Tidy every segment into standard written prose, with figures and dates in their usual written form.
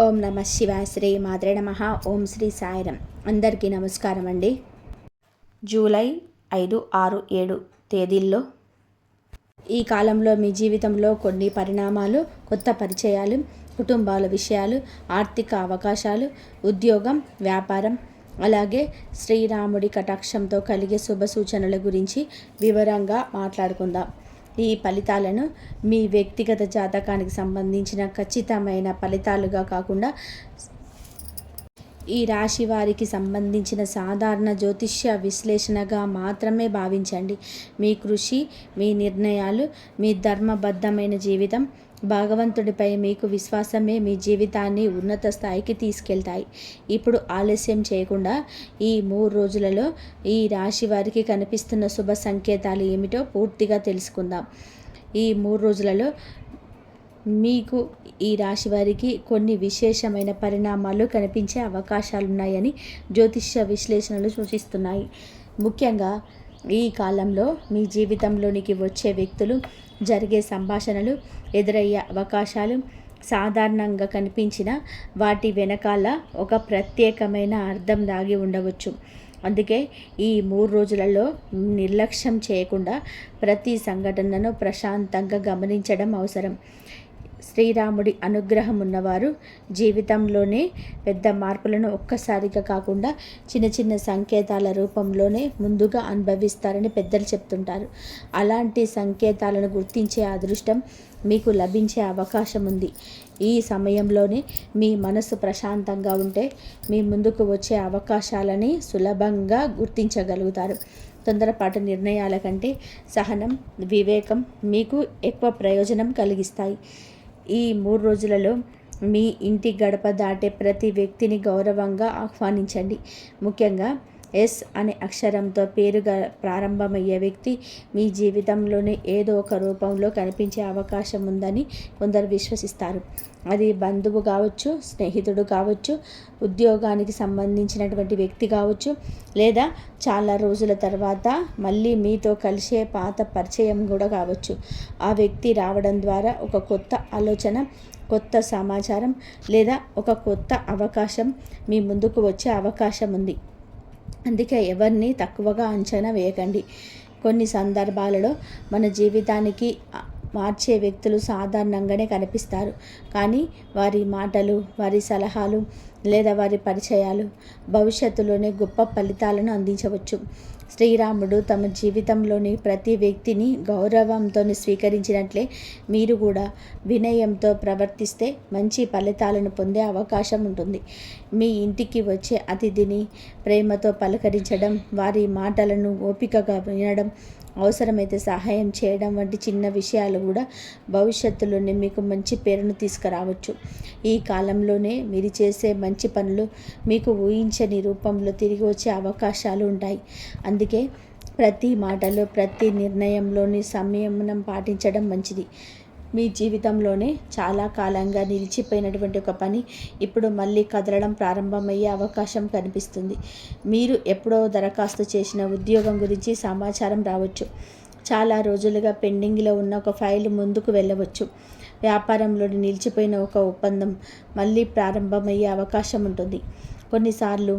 ఓం నమ శివాయ. శ్రీ మాత్రే నమః. ఓం శ్రీ సాయిరం. అందరికీ నమస్కారం అండి. జూలై 5, 6, 7 తేదీల్లో ఈ కాలంలో మీ జీవితంలో కొన్ని పరిణామాలు, కొత్త పరిచయాలు, కుటుంబాల విషయాలు, ఆర్థిక అవకాశాలు, ఉద్యోగం, వ్యాపారం, అలాగే శ్రీరాముడి కటాక్షంతో కలిగే శుభ సూచనల గురించి వివరంగా మాట్లాడుకుందాం. ఈ ఫలితాలను మీ వ్యక్తిగత జాతకానికి సంబంధించిన ఖచ్చితమైన ఫలితాలుగా కాకుండా ఈ రాశి వారికి సంబంధించిన సాధారణ జ్యోతిష్య విశ్లేషణగా మాత్రమే భావించండి. మీ కృషి, మీ నిర్ణయాలు, మీ ధర్మబద్ధమైన జీవితం, భగవంతుడిపై మీకు విశ్వాసమే మీ జీవితాన్ని ఉన్నత స్థాయికి తీసుకెళ్తాయి. ఇప్పుడు ఆలస్యం చేయకుండా ఈ 3 రోజులలో ఈ రాశి వారికి కనిపిస్తున్న శుభ సంకేతాలు ఏమిటో పూర్తిగా తెలుసుకుందాం. ఈ 3 రోజులలో మీకు ఈ రాశి వారికి కొన్ని విశేషమైన పరిణామాలు కనిపించే అవకాశాలున్నాయని జ్యోతిష్య విశ్లేషణలు సూచిస్తున్నాయి. ముఖ్యంగా ఈ కాలంలో మీ జీవితంలోనికి వచ్చే వ్యక్తులు, జరిగే సంభాషణలు, ఎదురయ్యే అవకాశాలు సాధారణంగా కనిపించిన వాటి వెనకాల ఒక ప్రత్యేకమైన అర్థం దాగి ఉండవచ్చు. అందుకే ఈ 3 రోజులలో నిర్లక్ష్యం చేయకుండా ప్రతి సంఘటనను ప్రశాంతంగా గమనించడం అవసరం. శ్రీరాముడి అనుగ్రహం ఉన్నవారు జీవితంలోనే పెద్ద మార్పులను ఒక్కసారిగా కాకుండా చిన్న చిన్న సంకేతాల రూపంలోనే ముందుగా అనుభవిస్తారని పెద్దలు చెప్తుంటారు. అలాంటి సంకేతాలను గుర్తించే అదృష్టం మీకు లభించే అవకాశం ఉంది. ఈ సమయంలోనే మీ మనసు ప్రశాంతంగా ఉంటే మీ ముందుకు వచ్చే అవకాశాలని సులభంగా గుర్తించగలుగుతారు. తొందరపాటు నిర్ణయాల కంటే సహనం, వివేకం మీకు ఎక్కువ ప్రయోజనం కలిగిస్తాయి. ఈ 3 రోజులలో మీ ఇంటి గడప దాటే ప్రతి వ్యక్తిని గౌరవంగా ఆహ్వానించండి. ముఖ్యంగా ఎస్ అనే అక్షరంతో పేరుగా ప్రారంభమయ్యే వ్యక్తి మీ జీవితంలోనే ఏదో ఒక రూపంలో కనిపించే అవకాశం ఉందని కొందరు విశ్వసిస్తారు. అది బంధువు కావచ్చు, స్నేహితుడు కావచ్చు, ఉద్యోగానికి సంబంధించినటువంటి వ్యక్తి కావచ్చు, లేదా చాలా రోజుల తర్వాత మళ్ళీ మీతో కలిసే పాత పరిచయం కూడా కావచ్చు. ఆ వ్యక్తి రావడం ద్వారా ఒక కొత్త ఆలోచన, కొత్త సమాచారం లేదా ఒక కొత్త అవకాశం మీ ముందుకు వచ్చే అవకాశం ఉంది. అందుకే ఎవరిని తక్కువగా అంచనా వేయకండి. కొన్ని సందర్భాలలో మన జీవితానికి మార్చే వ్యక్తులు సాధారణంగానే కనిపిస్తారు, కానీ వారి మాటలు, వారి సలహాలు లేదా వారి పరిచయాలు భవిష్యత్తులోనే గొప్ప ఫలితాలను అందించవచ్చు. శ్రీరాముడు తమ జీవితంలోని ప్రతి వ్యక్తిని గౌరవంతో స్వీకరించినట్లే మీరు కూడా వినయంతో ప్రవర్తిస్తే మంచి ఫలితాలను పొందే అవకాశం ఉంటుంది. మీ ఇంటికి వచ్చే అతిథిని ప్రేమతో పలకరించడం, వారి మాటలను ఓపికగా వినడం, అవసరమైతే సహాయం చేయడం వంటి చిన్న విషయాలు కూడా భవిష్యత్తులోనే మీకు మంచి పేరును తీసుకురావచ్చు. ఈ కాలంలోనే మీరు చేసే మంచి పనులు మీకు ఊహించని రూపంలో తిరిగి వచ్చే అవకాశాలు ఉంటాయి. అందుకే ప్రతి మాటలో, ప్రతి నిర్ణయంలోని సంయమనం పాటించడం మంచిది. మీ జీవితంలోనే చాలా కాలంగా నిలిచిపోయినటువంటి ఒక పని ఇప్పుడు మళ్ళీ కదలడం ప్రారంభమయ్యే అవకాశం కనిపిస్తుంది. మీరు ఎప్పుడో దరఖాస్తు చేసిన ఉద్యోగం గురించి సమాచారం రావచ్చు. చాలా రోజులుగా పెండింగ్లో ఉన్న ఒక ఫైల్ ముందుకు వెళ్ళవచ్చు. వ్యాపారంలో నిలిచిపోయిన ఒక ఒప్పందం మళ్ళీ ప్రారంభమయ్యే అవకాశం ఉంటుంది. కొన్నిసార్లు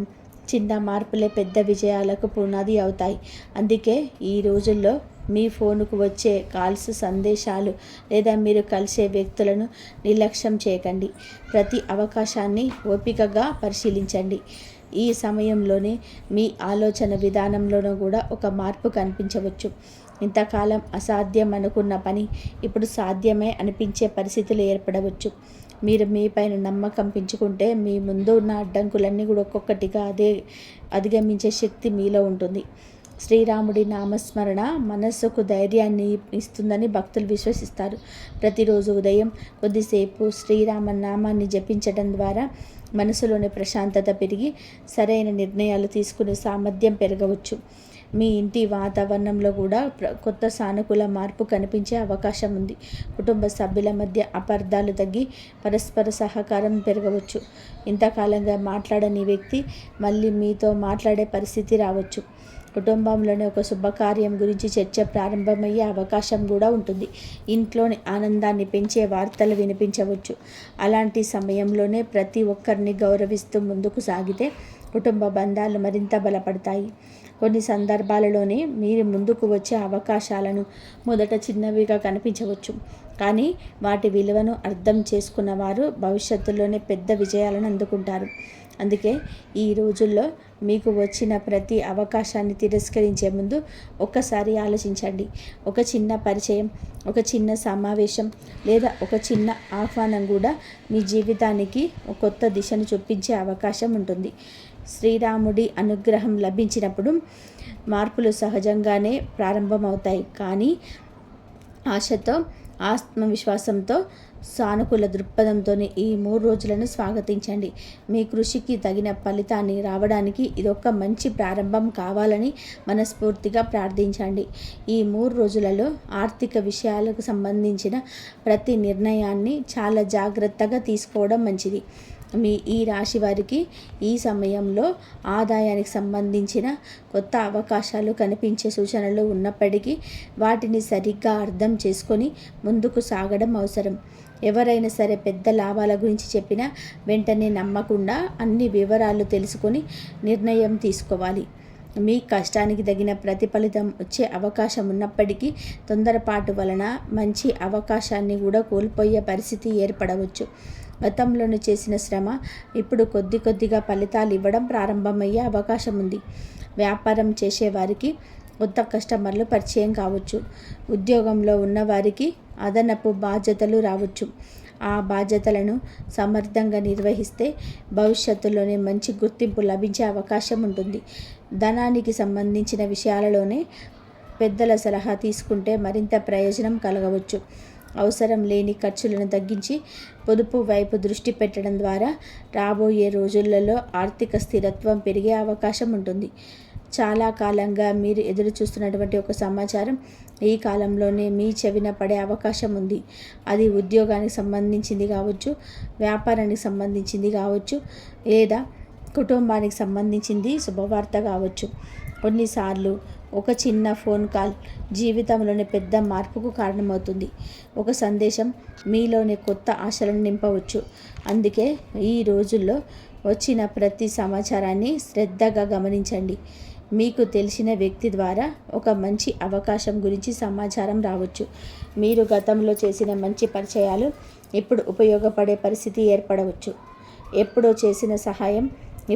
చిన్న మార్పులే పెద్ద విజయాలకు పునాది అవుతాయి. అందుకే ఈ రోజుల్లో మీ ఫోనుకు వచ్చే కాల్స్, సందేశాలు లేదా మీరు కలిసే వ్యక్తులను నిర్లక్ష్యం చేయకండి. ప్రతి అవకాశాన్ని ఓపికగా పరిశీలించండి. ఈ సమయంలోనే మీ ఆలోచన విధానంలోనూ కూడా ఒక మార్పు కనిపించవచ్చు. ఇంతకాలం అసాధ్యం అనుకున్న పని ఇప్పుడు సాధ్యమే అనిపించే పరిస్థితులు ఏర్పడవచ్చు. మీరు మీపైన నమ్మకం పెంచుకుంటే మీ ముందు ఉన్న అడ్డంకులన్నీ కూడా ఒక్కొక్కటిగా అధిగమించే శక్తి మీలో ఉంటుంది. శ్రీరాముడి నామస్మరణ మనస్సుకు ధైర్యాన్ని ఇస్తుందని భక్తులు విశ్వసిస్తారు. ప్రతిరోజు ఉదయం కొద్దిసేపు శ్రీరామ నామాన్ని జపించడం ద్వారా మనసులోని ప్రశాంతత పెరిగి సరైన నిర్ణయాలు తీసుకునే సామర్థ్యం పెరగవచ్చు. మీ ఇంటి వాతావరణంలో కూడా కొత్త సానుకూల మార్పు కనిపించే అవకాశం ఉంది. కుటుంబ సభ్యుల మధ్య అపార్థాలు తగ్గి పరస్పర సహకారం పెరగవచ్చు. ఇంతకాలంగా మాట్లాడని వ్యక్తి మళ్ళీ మీతో మాట్లాడే పరిస్థితి రావచ్చు. కుటుంబంలోని ఒక శుభకార్యం గురించి చర్చ ప్రారంభమయ్యే అవకాశం కూడా ఉంటుంది. ఇంట్లోని ఆనందాన్ని పెంచే వార్తలు వినిపించవచ్చు. అలాంటి సమయంలోనే ప్రతి ఒక్కరిని గౌరవిస్తూ ముందుకు సాగితే కుటుంబ బంధాలు మరింత బలపడతాయి. కొన్ని సందర్భాలలోనే మీరు ముందుకు వచ్చే అవకాశాలను మొదట చిన్నవిగా కనిపించవచ్చు, కానీ వాటి విలువను అర్థం చేసుకున్న వారు భవిష్యత్తులోనే పెద్ద విజయాలను అందుకుంటారు. అందుకే ఈ రోజుల్లో మీకు వచ్చిన ప్రతి అవకాశాన్ని తిరస్కరించే ముందు ఒక్కసారి ఆలోచించండి. ఒక చిన్న పరిచయం, ఒక చిన్న సమావేశం లేదా ఒక చిన్న ఆహ్వానం కూడా మీ జీవితానికి ఒక కొత్త దిశను చూపించే అవకాశం ఉంటుంది. శ్రీరాముడి అనుగ్రహం లభించినప్పుడు మార్పులు సహజంగానే ప్రారంభమవుతాయి, కానీ ఆశతో, ఆత్మవిశ్వాసంతో, సానుకూల దృక్పథంతో ఈ 3 రోజులను స్వాగతించండి. మీ కృషికి తగిన ఫలితాన్ని రావడానికి ఇదొక మంచి ప్రారంభం కావాలని మనస్ఫూర్తిగా ప్రార్థించండి. ఈ 3 రోజులలో ఆర్థిక విషయాలకు సంబంధించిన ప్రతి నిర్ణయాన్ని చాలా జాగ్రత్తగా తీసుకోవడం మంచిది. ఈ రాశి వారికి ఈ సమయంలో ఆదాయానికి సంబంధించిన కొత్త అవకాశాలు కనిపించే సూచనలు ఉన్నప్పటికీ వాటిని సరిగ్గా అర్థం చేసుకొని ముందుకు సాగడం అవసరం. ఎవరైనా సరే పెద్ద లాభాల గురించి చెప్పినా వెంటనే నమ్మకుండా అన్ని వివరాలు తెలుసుకొని నిర్ణయం తీసుకోవాలి. మీ కష్టానికి తగిన ప్రతిఫలితం వచ్చే అవకాశం ఉన్నప్పటికీ తొందరపాటు వలన మంచి అవకాశాన్ని కూడా కోల్పోయే పరిస్థితి ఏర్పడవచ్చు. గతంలోనూ చేసిన శ్రమ ఇప్పుడు కొద్దిగా ఫలితాలు ఇవ్వడం ప్రారంభమయ్యే అవకాశం ఉంది. వ్యాపారం చేసేవారికి కొత్త కస్టమర్లు పరిచయం కావచ్చు. ఉద్యోగంలో ఉన్నవారికి అదనపు బాధ్యతలు రావచ్చు. ఆ బాధ్యతలను సమర్థంగా నిర్వహిస్తే భవిష్యత్తులోనే మంచి గుర్తింపు లభించే అవకాశం ఉంటుంది. ధనానికి సంబంధించిన విషయాలలోనే పెద్దల సలహా తీసుకుంటే మరింత ప్రయోజనం కలగవచ్చు. అవసరం లేని ఖర్చులను తగ్గించి పొదుపు వైపు దృష్టి పెట్టడం ద్వారా రాబోయే రోజులలో ఆర్థిక స్థిరత్వం పెరిగే అవకాశం ఉంటుంది. చాలా కాలంగా మీరు ఎదురు చూస్తున్నటువంటి ఒక సమాచారం ఈ కాలంలోనే మీ చెవిన పడే అవకాశం ఉంది. అది ఉద్యోగానికి సంబంధించింది కావచ్చు, వ్యాపారానికి సంబంధించింది కావచ్చు, లేదా కుటుంబానికి సంబంధించింది శుభవార్త కావచ్చు. కొన్నిసార్లు ఒక చిన్న ఫోన్ కాల్ జీవితంలోని పెద్ద మార్పుకు కారణమవుతుంది. ఒక సందేశం మీలోని కొత్త ఆశలను నింపవచ్చు. అందుకే ఈ రోజుల్లో వచ్చిన ప్రతి సమాచారాన్ని శ్రద్ధగా గమనించండి. మీకు తెలిసిన వ్యక్తి ద్వారా ఒక మంచి అవకాశం గురించి సమాచారం రావచ్చు. మీరు గతంలో చేసిన మంచి పరిచయాలు ఇప్పుడు ఉపయోగపడే పరిస్థితి ఏర్పడవచ్చు. ఎప్పుడో చేసిన సహాయం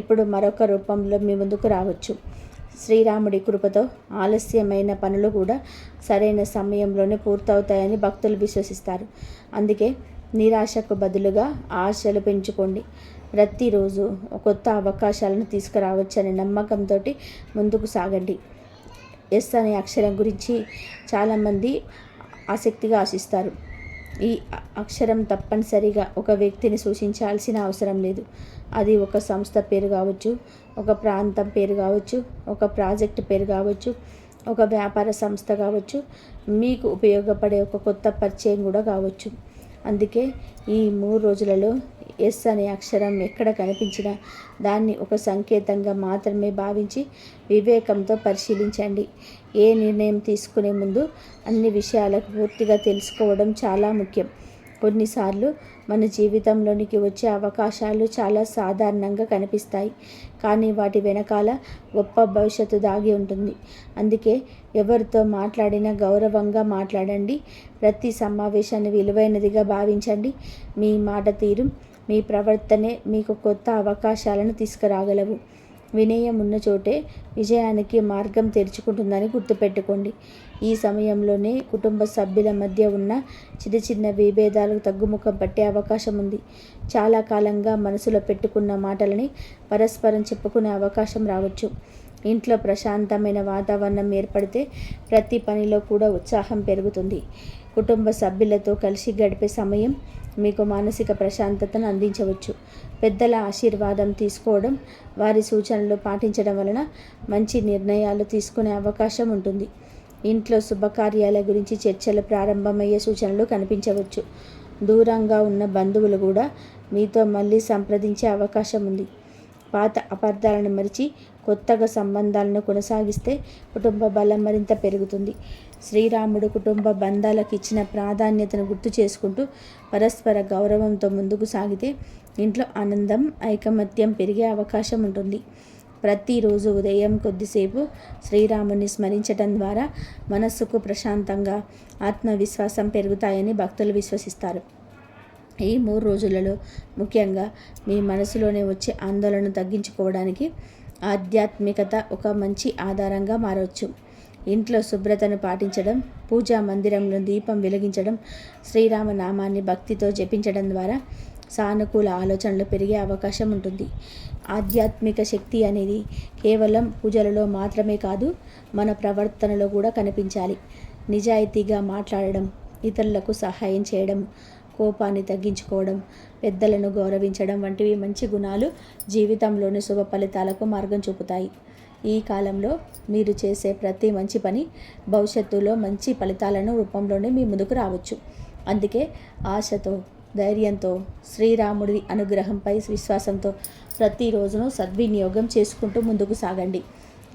ఇప్పుడు మరొక రూపంలో మీ ముందుకు రావచ్చు. శ్రీరాముడి కృపతో ఆలస్యమైన పనులు కూడా సరైన సమయంలోనే పూర్తవుతాయని భక్తులు విశ్వసిస్తారు. అందుకే నిరాశకు బదులుగా ఆశలు పెంచుకోండి. ప్రతిరోజు కొత్త అవకాశాలను తీసుకురావచ్చనే నమ్మకంతో ముందుకు సాగండి. ఎస్ అనే అక్షరం గురించి చాలామంది ఆసక్తిగా ఆశిస్తారు. ఈ అక్షరం తప్పనిసరిగా ఒక వ్యక్తిని సూచించాల్సిన అవసరం లేదు. అది ఒక సంస్థ పేరు కావచ్చు, ఒక ప్రాంతం పేరు కావచ్చు, ఒక ప్రాజెక్ట్ పేరు కావచ్చు, ఒక వ్యాపార సంస్థ కావచ్చు, మీకు ఉపయోగపడే ఒక కొత్త పరిచయం కూడా కావచ్చు. అందుకే ఈ 3 రోజులలో ఎస్ అనే అక్షరం ఎక్కడ కనిపించినా దాన్ని ఒక సంకేతంగా మాత్రమే భావించి వివేకంతో పరిశీలించండి. ఏ నిర్ణయం తీసుకునే ముందు అన్ని విషయాలకు పూర్తిగా తెలుసుకోవడం చాలా ముఖ్యం. కొన్నిసార్లు మన జీవితంలోనికి వచ్చే అవకాశాలు చాలా సాధారణంగా కనిపిస్తాయి, కానీ వాటి వెనకాల గొప్ప భవిష్యత్తు దాగి ఉంటుంది. అందుకే ఎవరితో మాట్లాడినా గౌరవంగా మాట్లాడండి. ప్రతి సమావేశాన్ని విలువైనదిగా భావించండి. మీ మాట తీరు, మీ ప్రవర్తనే మీకు కొత్త అవకాశాలను తీసుకురాగలవు. వినయం ఉన్న చోటే విజయానికి మార్గం తెరుచుకుంటుందని గుర్తుపెట్టుకోండి. ఈ సమయంలోనే కుటుంబ సభ్యుల మధ్య ఉన్న చిన్న విభేదాలకు తగ్గుముఖం పట్టే అవకాశం ఉంది. చాలా కాలంగా మనసులో పెట్టుకున్న మాటలని పరస్పరం చెప్పుకునే అవకాశం రావచ్చు. ఇంట్లో ప్రశాంతమైన వాతావరణం ఏర్పడితే ప్రతి పనిలో కూడా ఉత్సాహం పెరుగుతుంది. కుటుంబ సభ్యులతో కలిసి గడిపే సమయం మీకు మానసిక ప్రశాంతతను అందించవచ్చు. పెద్దల ఆశీర్వాదం తీసుకోవడం, వారి సూచనలు పాటించడం వలన మంచి నిర్ణయాలు తీసుకునే అవకాశం ఉంటుంది. ఇంట్లో శుభకార్యాల గురించి చర్చలు ప్రారంభమయ్యే సూచనలు కనిపించవచ్చు. దూరంగా ఉన్న బంధువులు కూడా మీతో మళ్ళీ సంప్రదించే అవకాశం ఉంది. పాత అపార్థాలను మరిచి కొత్తగా సంబంధాలను కొనసాగిస్తే కుటుంబ బలం మరింత పెరుగుతుంది. శ్రీరాముడు కుటుంబ బంధాలకు ఇచ్చిన ప్రాధాన్యతను గుర్తు చేసుకుంటూ పరస్పర గౌరవంతో ముందుకు సాగితే ఇంట్లో ఆనందం, ఐకమత్యం పెరిగే అవకాశం ఉంటుంది. ప్రతిరోజు ఉదయం కొద్దిసేపు శ్రీరాముని స్మరించటం ద్వారా మనస్సుకు ప్రశాంతంగా ఆత్మవిశ్వాసం పెరుగుతాయని భక్తులు విశ్వసిస్తారు. ఈ 3 రోజులలో ముఖ్యంగా మీ మనసులోనే వచ్చే ఆందోళనను తగ్గించుకోవడానికి ఆధ్యాత్మికత ఒక మంచి ఆధారంగా మారవచ్చు. ఇంట్లో శుభ్రతను పాటించడం, పూజా మందిరంలో దీపం వెలిగించడం, శ్రీరామనామాన్ని భక్తితో జపించడం ద్వారా సానుకూల ఆలోచనలు పెరిగే అవకాశం ఉంటుంది. ఆధ్యాత్మిక శక్తి అనేది కేవలం పూజలలో మాత్రమే కాదు, మన ప్రవర్తనలో కూడా కనిపించాలి. నిజాయితీగా మాట్లాడడం, ఇతరులకు సహాయం చేయడం, కోపాన్ని తగ్గించుకోవడం, పెద్దలను గౌరవించడం వంటివి మంచి గుణాలు జీవితంలోని శుభ ఫలితాలకు మార్గం చూపుతాయి. ఈ కాలంలో మీరు చేసే ప్రతి మంచి పని భవిష్యత్తులో మంచి ఫలితాలను రూపంలోనే మీ ముందుకు రావచ్చు. అందుకే ఆశతో, ధైర్యంతో, శ్రీరాముడి అనుగ్రహంపై విశ్వాసంతో ప్రతిరోజును సద్వినియోగం చేసుకుంటూ ముందుకు సాగండి.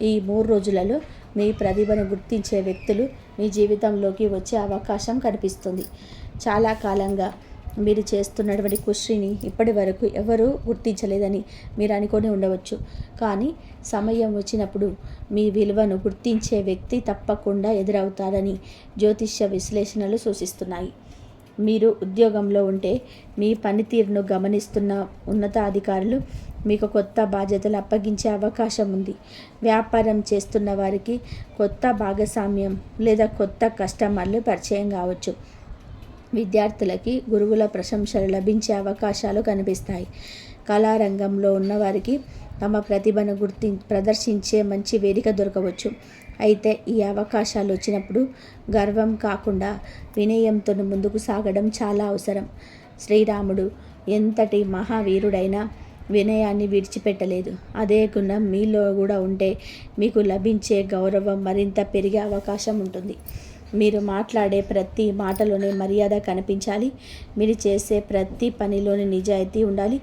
ఈ 3 రోజులలో మీ ప్రతిభను గుర్తించే వ్యక్తులు మీ జీవితంలోకి వచ్చే అవకాశం కనిపిస్తుంది. చాలా కాలంగా మీరు చేస్తున్నటువంటి కృషిని ఇప్పటి వరకు ఎవరూ గుర్తించలేదని మీరు అనుకొని ఉండవచ్చు. కానీ సమయం వచ్చినప్పుడు మీ విలువను గుర్తించే వ్యక్తి తప్పకుండా ఎదురవుతారని జ్యోతిష్య విశ్లేషణలు సూచిస్తున్నాయి. మీరు ఉద్యోగంలో ఉంటే మీ పనితీరును గమనిస్తున్న ఉన్నతాధికారులు మీకు కొత్త బాధ్యతలు అప్పగించే అవకాశం ఉంది. వ్యాపారం చేస్తున్న వారికి కొత్త భాగస్వామ్యం లేదా కొత్త కస్టమర్లు పరిచయం కావచ్చు. విద్యార్థులకి గురువుల ప్రశంసలు లభించే అవకాశాలు కనిపిస్తాయి. కళారంగంలో ఉన్నవారికి తమ ప్రతిభను ప్రదర్శించే మంచి వేదిక దొరకవచ్చు. అయితే ఈ అవకాశాలు వచ్చినప్పుడు గర్వం కాకుండా వినయంతో ముందుకు సాగడం చాలా అవసరం. శ్రీరాముడు ఎంతటి మహావీరుడైనా వినయాన్ని విడిచిపెట్టలేదు. అదే గుణం మీలో కూడా ఉంటే మీకు లభించే గౌరవం మరింత పెరిగే అవకాశం ఉంటుంది. మీరు మాట్లాడే ప్రతి మాటలోనే మర్యాద కనిపించాలి. మీరు చేసే ప్రతి పనిలోని నిజాయితీ ఉండాలి.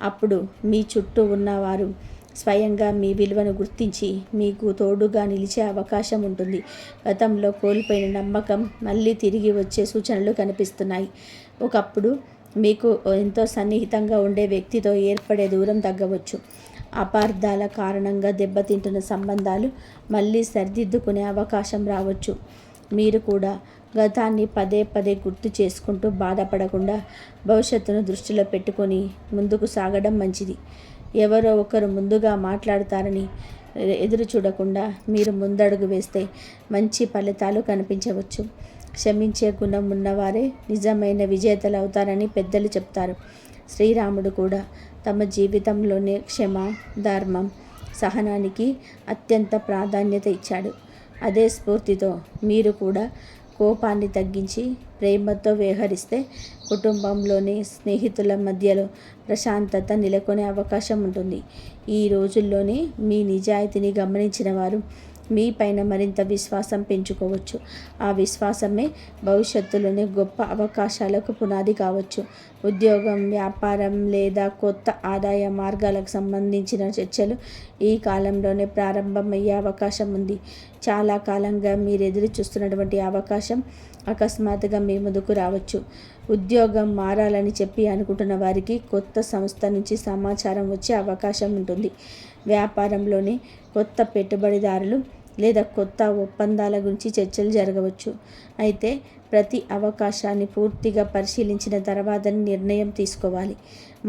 అప్పుడు మీ చుట్టూ ఉన్నవారు స్వయంగా మీ విలువను గుర్తించి మీకు తోడుగా నిలిచే అవకాశం ఉంటుంది. గతంలో కోల్పోయిన నమ్మకం మళ్ళీ తిరిగి వచ్చే సూచనలు కనిపిస్తున్నాయి. ఒకప్పుడు మీకు ఎంతో సన్నిహితంగా ఉండే వ్యక్తితో ఏర్పడే దూరం తగ్గవచ్చు. అపార్థాల కారణంగా దెబ్బతింటున్న సంబంధాలు మళ్ళీ సరిదిద్దుకునే అవకాశం రావచ్చు. మీరు కూడా గతాన్ని పదే పదే గుర్తు చేసుకుంటూ బాధపడకుండా భవిష్యత్తును దృష్టిలో పెట్టుకొని ముందుకు సాగడం మంచిది. ఎవరో ఒకరు ముందుగా మాట్లాడతారని ఎదురు చూడకుండా మీరు ముందడుగు వేస్తే మంచి ఫలితాలు కనిపించవచ్చు. క్షమించే గుణం ఉన్నవారే నిజమైన విజేతలు అవుతారని పెద్దలు చెప్తారు. శ్రీరాముడు కూడా తమ జీవితంలోనే క్షమ, ధర్మం, సహనానికి అత్యంత ప్రాధాన్యత ఇచ్చాడు. అదే స్ఫూర్తితో మీరు కూడా కోపాన్ని తగ్గించి ప్రేమతో వ్యవహరిస్తే కుటుంబంలోని స్నేహితుల మధ్యలో ప్రశాంతత నెలకొనే అవకాశం ఉంటుంది. ఈ రోజుల్లోనే మీ నిజాయితీని గమనించిన వారు మీ పైన మరింత విశ్వాసం పెంచుకోవచ్చు. ఆ విశ్వాసమే భవిష్యత్తులోనే గొప్ప అవకాశాలకు పునాది కావచ్చు. ఉద్యోగం, వ్యాపారం లేదా కొత్త ఆదాయ మార్గాలకు సంబంధించిన చర్చలు ఈ కాలంలోనే ప్రారంభమయ్యే అవకాశం ఉంది. చాలా కాలంగా మీరు ఎదురు చూస్తున్నటువంటి అవకాశం అకస్మాత్తుగా మీ ముందుకు రావచ్చు. ఉద్యోగం మారాలని చెప్పి అనుకుంటున్న వారికి కొత్త సంస్థ నుంచి సమాచారం వచ్చే అవకాశం ఉంటుంది. వ్యాపారంలోని కొత్త పెట్టుబడిదారులు లేదా కొత్త ఒప్పందాల గురించి చర్చలు జరగవచ్చు. అయితే ప్రతి అవకాశాన్ని పూర్తిగా పరిశీలించిన తర్వాత నిర్ణయం తీసుకోవాలి.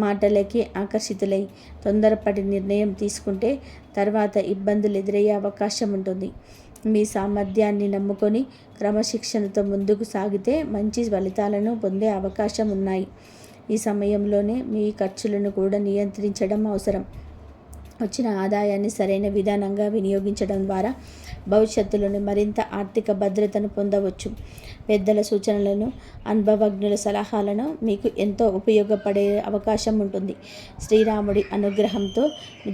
మాటలకి ఆకర్షితులై తొందరపడి నిర్ణయం తీసుకుంటే తర్వాత ఇబ్బందులు ఎదురయ్యే అవకాశం ఉంటుంది. మీ సామర్థ్యాన్ని నమ్ముకొని క్రమశిక్షణతో ముందుకు సాగితే మంచి ఫలితాలను పొందే అవకాశం ఉన్నాయి. ఈ సమయంలోనే మీ ఖర్చులను కూడా నియంత్రించడం అవసరం. వచ్చిన ఆదాయాన్ని సరైన విధానంగా వినియోగించడం ద్వారా భవిష్యత్తులోనే మరింత ఆర్థిక భద్రతను పొందవచ్చు. పెద్దల సూచనలను, అనుభవజ్ఞుల సలహాలను మీకు ఎంతో ఉపయోగపడే అవకాశం ఉంటుంది. శ్రీరాముడి అనుగ్రహంతో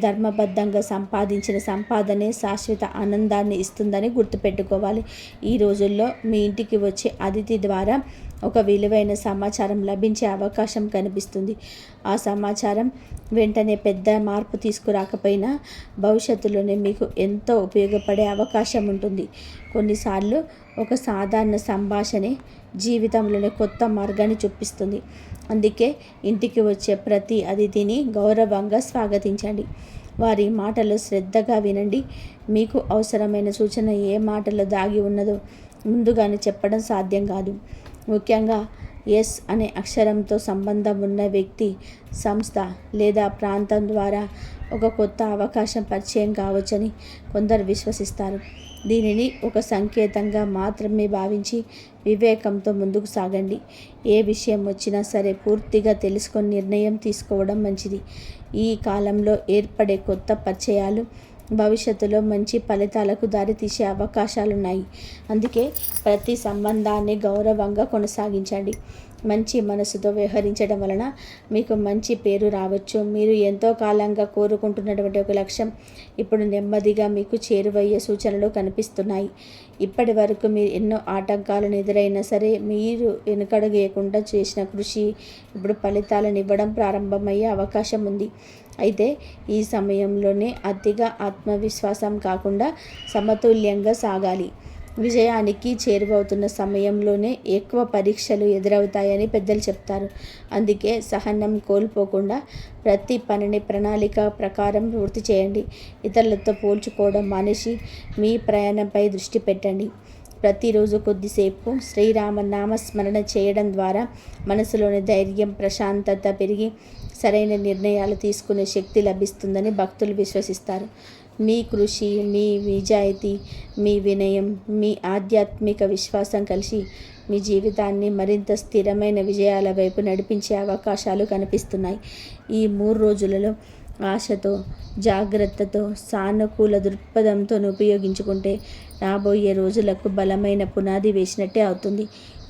ధర్మబద్ధంగా సంపాదించిన సంపాదనే శాశ్వత ఆనందాన్ని ఇస్తుందని గుర్తుపెట్టుకోవాలి. ఈ రోజుల్లో మీ ఇంటికి వచ్చే అతిథి ద్వారా ఒక విలువైన సమాచారం లభించే అవకాశం కనిపిస్తుంది. ఆ సమాచారం వెంటనే పెద్ద మార్పు తీసుకురాకపోయినా భవిష్యత్తులోనే మీకు ఎంతో ఉపయోగపడే అవకాశం ఉంటుంది. కొన్నిసార్లు ఒక సాధారణ సంభాషణే జీవితంలోనే కొత్త మార్గాన్ని చూపిస్తుంది. అందుకే ఇంటికి వచ్చే ప్రతి అతిథిని గౌరవంగా స్వాగతించండి. వారి మాటలు శ్రద్ధగా వినండి. మీకు అవసరమైన సూచన ఏ మాటలో దాగి ఉన్నదో ముందుగానే చెప్పడం సాధ్యం కాదు. ముఖ్యంగా ఎస్ అనే అక్షరంతో సంబంధం ఉన్న వ్యక్తి, సంస్థ లేదా ప్రాంతం ద్వారా ఒక కొత్త అవకాశం పరిచయం కావచ్చని కొందరు విశ్వసిస్తారు. దీనిని ఒక సంకేతంగా మాత్రమే భావించి వివేకంతో ముందుకు సాగండి. ఏ విషయం వచ్చినా సరే పూర్తిగా తెలుసుకొని నిర్ణయం తీసుకోవడం మంచిది. ఈ కాలంలో ఏర్పడే కొత్త పరిచయాలు భవిష్యత్తులో మంచి ఫలితాలకు దారితీసే అవకాశాలున్నాయి. అందుకే ప్రతి సంబంధాన్ని గౌరవంగా కొనసాగించండి. మంచి మనసుతో వ్యవహరించడం వలన మీకు మంచి పేరు రావచ్చు. మీరు ఎంతో కాలంగా కోరుకుంటున్నటువంటి ఒక లక్ష్యం ఇప్పుడు నెమ్మదిగా మీకు చేరువయ్యే సూచనలు కనిపిస్తున్నాయి. ఇప్పటి వరకు మీరు ఎన్నో ఆటంకాలను ఎదురైనా సరే మీరు వెనుకడుగేయకుండా చేసిన కృషి ఇప్పుడు ఫలితాలను ఇవ్వడం ప్రారంభమయ్యే అవకాశం ఉంది. అయితే ఈ సమయంలోనే అతిగా ఆత్మవిశ్వాసం కాకుండా సమతుల్యంగా సాగాలి. విజయానికి చేరువవుతున్న సమయంలోనే ఎక్కువ పరీక్షలు ఎదురవుతాయని పెద్దలు చెప్తారు. అందుకే సహనం కోల్పోకుండా ప్రతి పనిని ప్రణాళిక ప్రకారం పూర్తి చేయండి. ఇతరులతో పోల్చుకోవడం మానేసి మీ ప్రయాణంపై దృష్టి పెట్టండి. ప్రతిరోజు కొద్దిసేపు శ్రీరామ నామస్మరణ చేయడం ద్వారా మనసులోని ధైర్యం, ప్రశాంతత పెరిగి సరైన నిర్ణయాలు తీసుకునే శక్తి లభిస్తుందని భక్తులు విశ్వసిస్తారు. మీ కృషి, మీ నిజాయితీ, మీ వినయం, మీ ఆధ్యాత్మిక విశ్వాసం కలిసి మీ జీవితాన్ని మరింత స్థిరమైన విజయాల వైపు నడిపించే అవకాశాలు కనిపిస్తున్నాయి. ఈ 3 రోజులలో ఆశతో, జాగ్రత్తతో, సానుకూల దృక్పథంతో ఉపయోగించుకుంటే రాబోయే రోజులకు బలమైన పునాది వేసినట్టే అవుతుంది.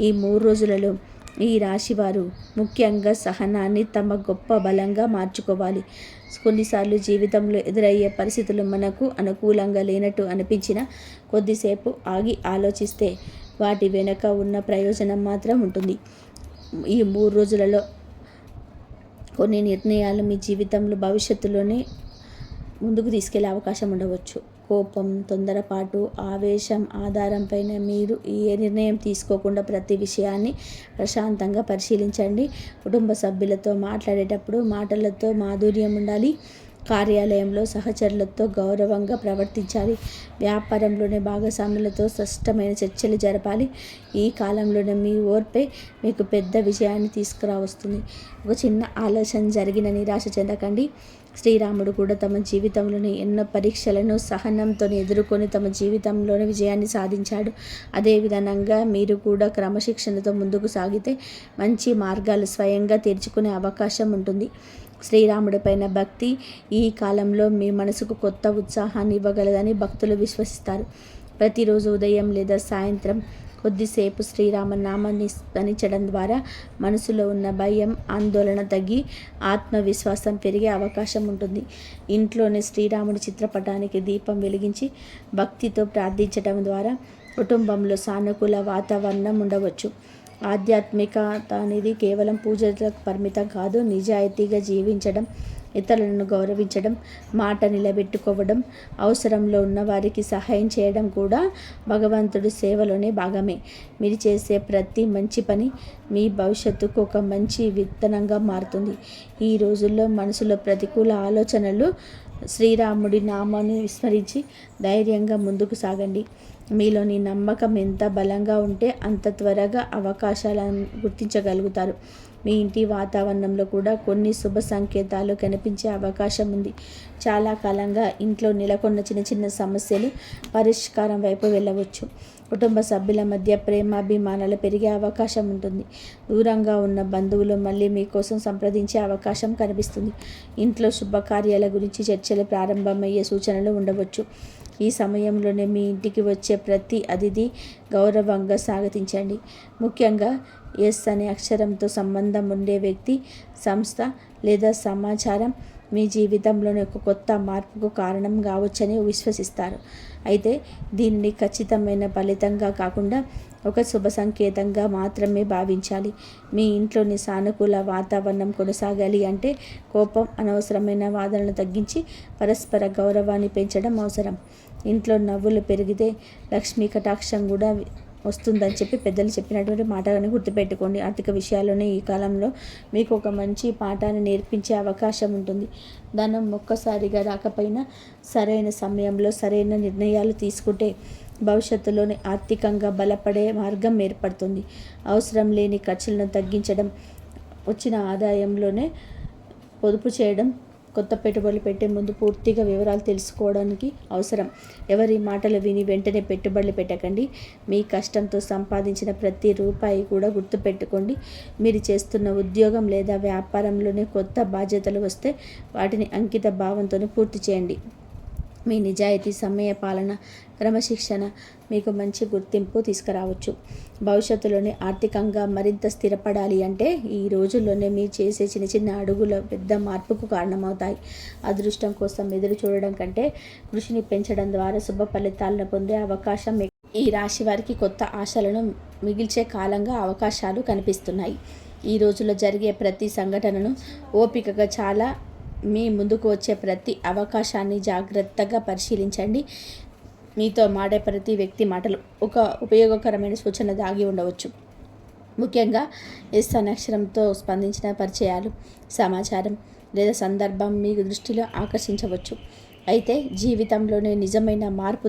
ఈ 3 రోజులలో ఈ రాశివారు ముఖ్యంగా సహనాన్ని తమ గొప్ప బలంగా మార్చుకోవాలి. కొన్నిసార్లు జీవితంలో ఎదురయ్యే పరిస్థితులు మనకు అనుకూలంగా లేనట్టు అనిపించినా కొద్దిసేపు ఆగి ఆలోచిస్తే వాటి వెనుక ఉన్న ప్రయోజనం మాత్రం ఉంటుంది. ఈ 3 రోజులలో కొన్ని నిర్ణయాలు మీ జీవితంలో భవిష్యత్తులోనే ముందుకు తీసుకెళ్లే అవకాశం ఉండవచ్చు. కోపం, తొందరపాటు, ఆవేశం ఆధారంపైన మీరు ఏ నిర్ణయం తీసుకోకుండా ప్రతి విషయాన్ని ప్రశాంతంగా పరిశీలించండి. కుటుంబ సభ్యులతో మాట్లాడేటప్పుడు మాటలతో మాధుర్యం ఉండాలి. కార్యాలయంలో సహచరులతో గౌరవంగా ప్రవర్తించాలి. వ్యాపారంలోని భాగస్వాములతో స్పష్టమైన చర్చలు జరపాలి. ఈ కాలంలోనే మీ ఓర్పే మీకు పెద్ద విజయాన్ని తీసుకురావస్తుంది. ఒక చిన్న ఆలోచన జరిగిన నిరాశ చెందకండి. శ్రీరాముడు కూడా తమ జీవితంలోని ఎన్నో పరీక్షలను సహనంతో ఎదుర్కొని తమ జీవితంలోని విజయాన్ని సాధించాడు. అదేవిధంగా మీరు కూడా క్రమశిక్షణతో ముందుకు సాగితే మంచి మార్గాలు స్వయంగా తెరుచుకునే అవకాశం ఉంటుంది. శ్రీరాముడి పైన భక్తి ఈ కాలంలో మీ మనసుకు కొత్త ఉత్సాహాన్ని ఇవ్వగలదని భక్తులు విశ్వసిస్తారు. ప్రతిరోజు ఉదయం లేదా సాయంత్రం కొద్దిసేపు శ్రీరామ నామాన్ని స్మరించడం ద్వారా మనసులో ఉన్న భయం, ఆందోళన తగ్గి ఆత్మవిశ్వాసం పెరిగే అవకాశం ఉంటుంది. ఇంట్లోనే శ్రీరాముడి చిత్రపటానికి దీపం వెలిగించి భక్తితో ప్రార్థించడం ద్వారా కుటుంబంలో సానుకూల వాతావరణం ఉండవచ్చు. ఆధ్యాత్మికత అనేది కేవలం పూజలకు పరిమితం కాదు. నిజాయితీగా జీవించడం, ఇతరులను గౌరవించడం, మాట నిలబెట్టుకోవడం, అవసరంలో ఉన్న వారికి సహాయం చేయడం కూడా భగవంతుడి సేవలోనే భాగమే. మీరు చేసే ప్రతి మంచి పని మీ భవిష్యత్తుకు ఒక మంచి విత్తనంగా మారుతుంది. ఈ రోజుల్లో మనసులో ప్రతికూల ఆలోచనలు శ్రీరాముడి నామాన్ని విస్మరించి ధైర్యంగా ముందుకు సాగండి. మీలోని నమ్మకం ఎంత బలంగా ఉంటే అంత త్వరగా అవకాశాలను గుర్తించగలుగుతారు. మీ ఇంటి వాతావరణంలో కూడా కొన్ని శుభ సంకేతాలు కనిపించే అవకాశం ఉంది. చాలా కాలంగా ఇంట్లో నెలకొన్న చిన్న చిన్న సమస్యలు పరిష్కారం వైపు వెళ్ళవచ్చు. కుటుంబ సభ్యుల మధ్య ప్రేమాభిమానాలు పెరిగే అవకాశం ఉంటుంది. దూరంగా ఉన్న బంధువులు మళ్ళీ మీకోసం సంప్రదించే అవకాశం కనిపిస్తుంది. ఇంట్లో శుభకార్యాల గురించి చర్చలు ప్రారంభమయ్యే సూచనలు ఉండవచ్చు. ఈ సమయంలోనే మీ ఇంటికి వచ్చే ప్రతి అతిథి గౌరవంగా స్వాగతించండి. ముఖ్యంగా ఎస్ అనే అక్షరంతో సంబంధం ఉండే వ్యక్తి, సంస్థ లేదా సమాచారం మీ జీవితంలోని ఒక కొత్త మార్పుకు కారణం కావచ్చని విశ్వసిస్తారు. అయితే దీన్ని ఖచ్చితమైన ఫలితంగా కాకుండా ఒక శుభ సంకేతంగా మాత్రమే భావించాలి. మీ ఇంట్లోని సానుకూల వాతావరణం కొనసాగాలి అంటే కోపం, అనవసరమైన వాదనలు తగ్గించి పరస్పర గౌరవాన్ని పెంచడం అవసరం. ఇంట్లో నవ్వులు పెరిగితే లక్ష్మీ కటాక్షం కూడా వస్తుందని చెప్పి పెద్దలు చెప్పినటువంటి మాటలను గుర్తుపెట్టుకోండి. ఆర్థిక విషయాల్లోనే ఈ కాలంలో మీకు ఒక మంచి పాఠాన్ని నేర్పించే అవకాశం ఉంటుంది. ధనం ఒక్కసారిగా రాకపోయినా సరైన సమయంలో సరైన నిర్ణయాలు తీసుకుంటే భవిష్యత్తులోనే ఆర్థికంగా బలపడే మార్గం ఏర్పడుతుంది. అవసరం లేని ఖర్చులను తగ్గించడం, వచ్చిన ఆదాయంలోనే పొదుపు చేయడం, కొత్త పెట్టుబడులు పెట్టే ముందు పూర్తిగా వివరాలు తెలుసుకోవడానికి అవసరం. ఎవరి మాటలు విని వెంటనే పెట్టుబడులు పెట్టకండి. మీ కష్టంతో సంపాదించిన ప్రతి రూపాయి కూడా గుర్తుపెట్టుకోండి. మీరు చేస్తున్న ఉద్యోగం లేదా వ్యాపారంలోనే కొత్త బాధ్యతలు వస్తే వాటిని అంకిత భావంతో పూర్తి చేయండి. మీ నిజాయితీ, సమయ పాలన, క్రమశిక్షణ మీకు మంచి గుర్తింపు తీసుకురావచ్చు. భవిష్యత్తులోనే ఆర్థికంగా మరింత స్థిరపడాలి అంటే ఈ రోజుల్లోనే మీరు చేసే చిన్న చిన్న అడుగులు పెద్ద మార్పుకు కారణమవుతాయి. అదృష్టం కోసం ఎదురు చూడడం కంటే కృషిని పెంచడం ద్వారా శుభ ఫలితాలను పొందే అవకాశం ఈ రాశి వారికి కొత్త ఆశలను మిగిల్చే కాలంగా అవకాశాలు కనిపిస్తున్నాయి. ఈ రోజుల్లో జరిగే ప్రతి సంఘటనను ఓపికగా చాలా మీ ముందుకు వచ్చే ప్రతి అవకాశాన్ని జాగ్రత్తగా పరిశీలించండి. మీతో మాడే ప్రతి వ్యక్తి మాటలు ఒక ఉపయోగకరమైన సూచన దాగి ఉండవచ్చు. ముఖ్యంగా ఎస్ అనే అక్షరంతో స్పందించిన పరిచయాలు, సమాచారం లేదా సందర్భం మీ దృష్టిలో ఆకర్షించవచ్చు. అయితే జీవితంలోనే నిజమైన మార్పు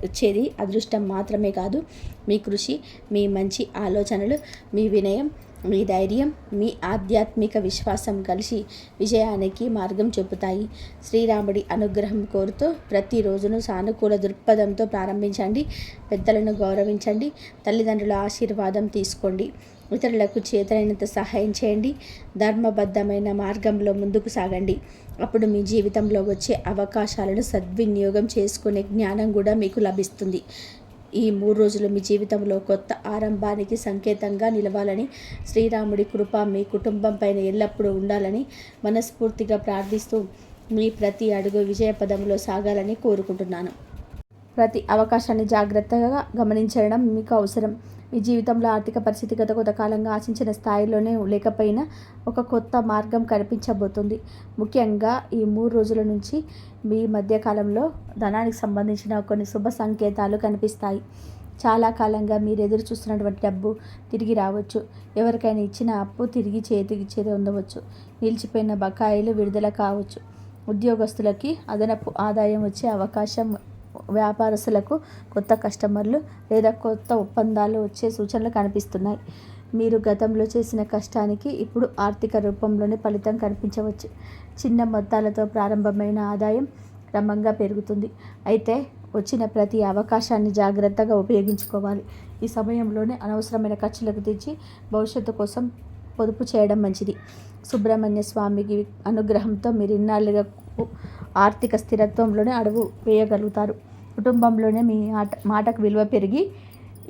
వచ్చేది అదృష్టం మాత్రమే కాదు, మీ కృషి, మీ మంచి ఆలోచనలు, మీ వినయం, మీ ధైర్యం, మీ ఆధ్యాత్మిక విశ్వాసం కలిసి విజయానికి మార్గం చూపుతాయి. శ్రీరాముడి అనుగ్రహం కోరుతూ ప్రతిరోజును సానుకూల దృక్పథంతో ప్రారంభించండి. పెద్దలను గౌరవించండి. తల్లిదండ్రుల ఆశీర్వాదం తీసుకోండి. ఇతరులకు చేతనైనంత సహాయం చేయండి. ధర్మబద్ధమైన మార్గంలో ముందుకు సాగండి. అప్పుడు మీ జీవితంలో వచ్చే అవకాశాలను సద్వినియోగం చేసుకునే జ్ఞానం కూడా మీకు లభిస్తుంది. ఈ 3 రోజులు మీ జీవితంలో కొత్త ఆరంభానికి సంకేతంగా నిలవాలని, శ్రీరాముడి కృప మీ కుటుంబం పైన ఎల్లప్పుడూ ఉండాలని మనస్ఫూర్తిగా ప్రార్థిస్తూ మీ ప్రతి అడుగు విజయపదంలో సాగాలని కోరుకుంటున్నాను. ప్రతి అవకాశాన్ని జాగ్రత్తగా గమనించడం మీకు అవసరం. మీ జీవితంలో ఆర్థిక పరిస్థితి గత కొంతకాలంగా ఆశించిన స్థాయిలోనే లేకపోయినా ఒక కొత్త మార్గం కనిపించబోతుంది. ముఖ్యంగా ఈ 3 రోజుల నుంచి మీ మధ్యకాలంలో ధనానికి సంబంధించిన కొన్ని శుభ సంకేతాలు కనిపిస్తాయి. చాలా కాలంగా మీరు ఎదురు చూస్తున్నటువంటి డబ్బు తిరిగి రావచ్చు. ఎవరికైనా ఇచ్చిన అప్పు తిరిగి చేతికిచ్చేది ఉండవచ్చు. నిలిచిపోయిన బకాయిలు విడుదల కావచ్చు. ఉద్యోగస్తులకి అదనపు ఆదాయం వచ్చే అవకాశం, వ్యాపారస్తులకు కొత్త కస్టమర్లు లేదా కొత్త ఒప్పందాలు వచ్చే సూచనలు కనిపిస్తున్నాయి. మీరు గతంలో చేసిన కష్టానికి ఇప్పుడు ఆర్థిక రూపంలోనే ఫలితం కనిపించవచ్చు. చిన్న మొత్తాలతో ప్రారంభమైన ఆదాయం క్రమంగా పెరుగుతుంది. అయితే వచ్చిన ప్రతి అవకాశాన్ని జాగ్రత్తగా ఉపయోగించుకోవాలి. ఈ సమయంలోనే అనవసరమైన ఖర్చులకు తెచ్చి భవిష్యత్తు కోసం పొదుపు చేయడం మంచిది. సుబ్రహ్మణ్య స్వామికి అనుగ్రహంతో మీరు ఇన్నాళ్ళుగా ఆర్థిక స్థిరత్వంలోనే అడుగు వేయగలుగుతారు. కుటుంబంలోనే మీ మాటకు విలువ పెరిగి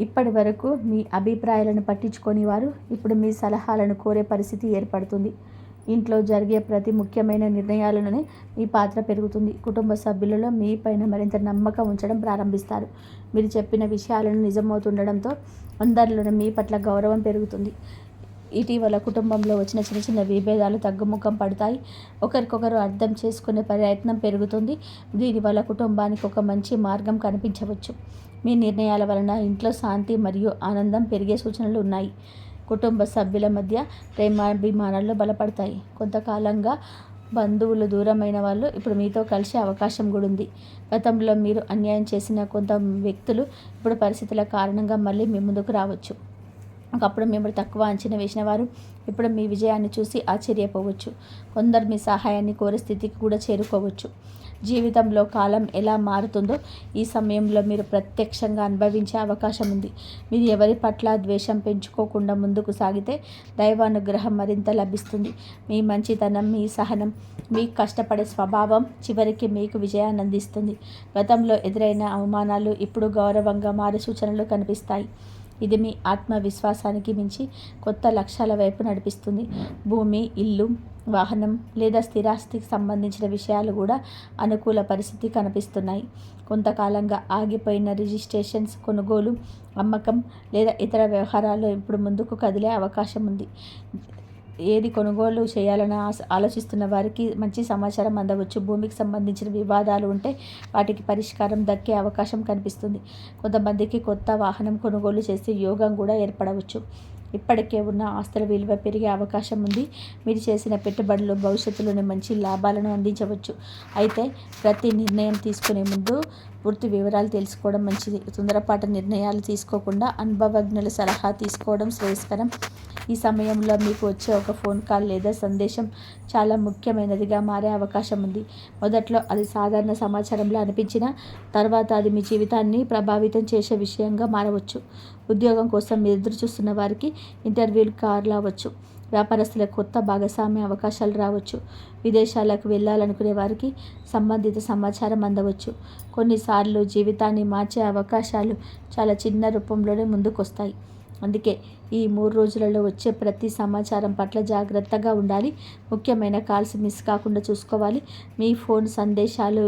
ఇప్పటి వరకు మీ అభిప్రాయాలను పట్టించుకొని వారు ఇప్పుడు మీ సలహాలను కోరే పరిస్థితి ఏర్పడుతుంది. ఇంట్లో జరిగే ప్రతి ముఖ్యమైన నిర్ణయాలలోనే మీ పాత్ర పెరుగుతుంది. కుటుంబ సభ్యులలో మీ పైన మరింత నమ్మకం ఉంచడం ప్రారంభిస్తారు. మీరు చెప్పిన విషయాలను నిజమవుతుండడంతో అందరిలోనే మీ పట్ల గౌరవం పెరుగుతుంది. ఇటీవల కుటుంబంలో వచ్చిన చిన్న చిన్న విభేదాలు తగ్గుముఖం పడతాయి. ఒకరికొకరు అర్థం చేసుకునే ప్రయత్నం పెరుగుతుంది. దీనివల్ల కుటుంబానికి ఒక మంచి మార్గం కనిపించవచ్చు. మీ నిర్ణయాల వలన ఇంట్లో శాంతి మరియు ఆనందం పెరిగే సూచనలు ఉన్నాయి. కుటుంబ సభ్యుల మధ్య ప్రేమాభిమానాలు బలపడతాయి. కొంతకాలంగా బంధువులు దూరమైన వాళ్ళు ఇప్పుడు మీతో కలిసే అవకాశం కూడా ఉంది. గతంలో మీరు అన్యాయం చేసిన కొంత వ్యక్తులు ఇప్పుడు పరిస్థితుల కారణంగా మళ్ళీ మీ ముందుకు రావచ్చు. ఒకప్పుడు మిమ్మల్ని తక్కువ అంచనా వేసిన వారు ఇప్పుడు మీ విజయాన్ని చూసి ఆశ్చర్యపోవచ్చు. కొందరు మీ సహాయాన్ని కోరే స్థితికి కూడా చేరుకోవచ్చు. జీవితంలో కాలం ఎలా మారుతుందో ఈ సమయంలో మీరు ప్రత్యక్షంగా అనుభవించే అవకాశం ఉంది. మీరు ఎవరి పట్ల ద్వేషం పెంచుకోకుండా ముందుకు సాగితే దైవానుగ్రహం మరింత లభిస్తుంది. మీ మంచితనం, మీ సహనం, మీ కష్టపడే స్వభావం చివరికి మీకు విజయాన్ని అందిస్తుంది. గతంలో ఎదురైన అవమానాలు ఇప్పుడు గౌరవంగా మారే సూచనలు కనిపిస్తాయి. ఇది మీ ఆత్మవిశ్వాసానికి మించి కొత్త లక్ష్యాల వైపు నడిపిస్తుంది. భూమి, ఇల్లు, వాహనం లేదా స్థిరాస్తికి సంబంధించిన విషయాలు కూడా అనుకూల పరిస్థితి కనిపిస్తున్నాయి. కొంతకాలంగా ఆగిపోయిన రిజిస్ట్రేషన్స్, కొనుగోలు, అమ్మకం లేదా ఇతర వ్యవహారాలు ఇప్పుడు ముందుకు కదిలే అవకాశం ఉంది. ఏది కొనుగోలు చేయాలని ఆలోచిస్తున్న వారికి మంచి సమాచారం అందవచ్చు. భూమికి సంబంధించిన వివాదాలు ఉంటే వాటికి పరిష్కారం దక్కే అవకాశం కనిపిస్తుంది. కొంతమందికి కొత్త వాహనం కొనుగోలు చేసే యోగం కూడా ఏర్పడవచ్చు. ఇప్పటికే ఉన్న ఆస్తుల విలువ పెరిగే అవకాశం ఉంది. మీరు చేసిన పెట్టుబడులు భవిష్యత్తులోనే మంచి లాభాలను అందించవచ్చు. అయితే ప్రతి నిర్ణయం తీసుకునే ముందు పూర్తి వివరాలు తెలుసుకోవడం మంచిది. తొందరపాటు నిర్ణయాలు తీసుకోకుండా అనుభవజ్ఞుల సలహా తీసుకోవడం శ్రేయస్కరం. ఈ సమయంలో మీకు వచ్చే ఒక ఫోన్ కాల్ లేదా సందేశం చాలా ముఖ్యమైనదిగా మారే అవకాశం ఉంది. మొదట్లో అది సాధారణ సమాచారంలో అనిపించినా తర్వాత అది మీ జీవితాన్ని ప్రభావితం చేసే విషయంగా మారవచ్చు. ఉద్యోగం కోసం మీరు ఎదురు చూస్తున్న వారికి ఇంటర్వ్యూలు రావచ్చు. వ్యాపారస్తులకు కొత్త భాగస్వామ్య అవకాశాలు రావచ్చు. విదేశాలకు వెళ్ళాలనుకునే వారికి సంబంధిత సమాచారం అందవచ్చు. కొన్నిసార్లు జీవితాన్ని మార్చే అవకాశాలు చాలా చిన్న రూపంలోనే ముందుకొస్తాయి. అందుకే ఈ 3 రోజులలో వచ్చే ప్రతి సమాచారం పట్ల జాగ్రత్తగా ఉండాలి. ముఖ్యమైన కాల్స్ మిస్ కాకుండా చూసుకోవాలి. మీ ఫోన్ సందేశాలు,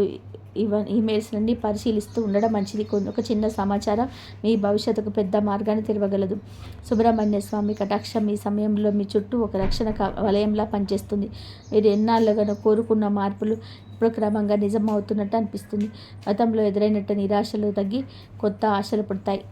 ఈమెయిల్స్ అన్నీ పరిశీలిస్తూ ఉండడం మంచిది. ఒక చిన్న సమాచారం మీ భవిష్యత్తుకు పెద్ద మార్గాన్ని తెరవగలదు. సుబ్రహ్మణ్య స్వామి కటాక్షం ఈ సమయంలో మీ చుట్టూ ఒక రక్షణ వలయంలా పనిచేస్తుంది. మీరు ఎన్నాళ్ళుగానో కోరుకున్న మార్పులు ఇప్పుడు క్రమంగా నిజం అవుతున్నట్టు అనిపిస్తుంది. గతంలో ఎదురైనట్టు నిరాశలు తగ్గి కొత్త ఆశలు పుడతాయి.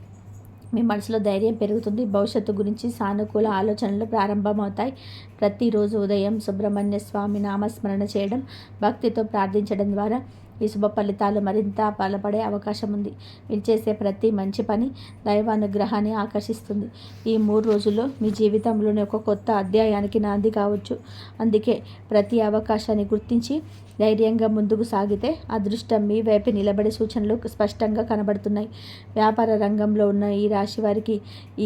మీ మనసులో ధైర్యం పెరుగుతుంది. భవిష్యత్తు గురించి సానుకూల ఆలోచనలు ప్రారంభమవుతాయి. ప్రతిరోజు ఉదయం సుబ్రహ్మణ్య స్వామి నామస్మరణ చేయడం, భక్తితో ప్రార్థించడం ద్వారా ఈ శుభ ఫలితాలు మరింత బలపడే అవకాశం ఉంది. మీరు చేసే ప్రతి మంచి పని దైవానుగ్రహాన్ని ఆకర్షిస్తుంది. ఈ 3 రోజుల్లో మీ జీవితంలోని ఒక కొత్త అధ్యాయానికి నాంది కావచ్చు. అందుకే ప్రతి అవకాశాన్ని గుర్తించి ధైర్యంగా ముందుకు సాగితే అదృష్టం మీ వైపు నిలబడే సూచనలు స్పష్టంగా కనబడుతున్నాయి. వ్యాపార రంగంలో ఉన్న ఈ రాశి వారికి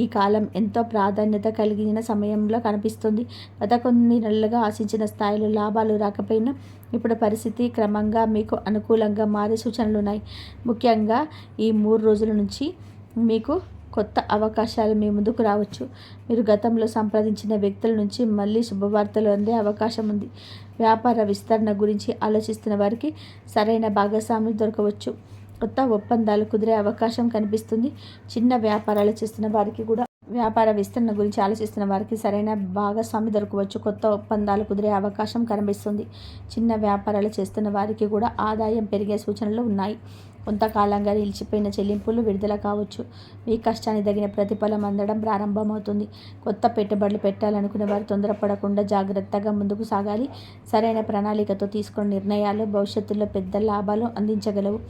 ఈ కాలం ఎంతో ప్రాధాన్యత కలిగిన సమయంలో కనిపిస్తుంది. గత కొన్ని నెలలుగా ఆశించిన స్థాయిలో లాభాలు రాకపోయినా ఇప్పుడు పరిస్థితి క్రమంగా మీకు అనుకూలంగా మారే సూచనలు ఉన్నాయి. ముఖ్యంగా ఈ 3 రోజుల నుంచి మీకు కొత్త అవకాశాలు మీ ముందుకు రావచ్చు. మీరు గతంలో సంప్రదించిన వ్యక్తుల నుంచి మళ్ళీ శుభవార్తలు అందే అవకాశం ఉంది. వ్యాపార విస్తరణ గురించి ఆలోచిస్తున్న వారికి సరైన భాగస్వామి దొరకవచ్చు. కొత్త ఒప్పందాలు కుదిరే అవకాశం కనిపిస్తుంది. చిన్న వ్యాపారాలు చేస్తున్న వారికి కూడా వ్యాపార విస్తరణ గురించి ఆలోచిస్తున్న వారికి సరైన భాగస్వామి దొరకవచ్చు. కొత్త ఒప్పందాలు కుదిరే అవకాశం కనిపిస్తుంది. చిన్న వ్యాపారాలు చేస్తున్న వారికి కూడా ఆదాయం పెరిగే సూచనలు ఉన్నాయి. కొంతకాలంగా నిలిచిపోయిన చెల్లింపులు విడుదల కావచ్చు. మీ కష్టానికి తగిన ప్రతిఫలం అందడం ప్రారంభమవుతుంది. కొత్త పెట్టుబడులు పెట్టాలనుకునే వారు తొందరపడకుండా జాగ్రత్తగా ముందుకు సాగాలి. సరైన ప్రణాళికతో తీసుకున్న నిర్ణయాలు భవిష్యత్తులో పెద్ద లాభాలు అందించగలవు.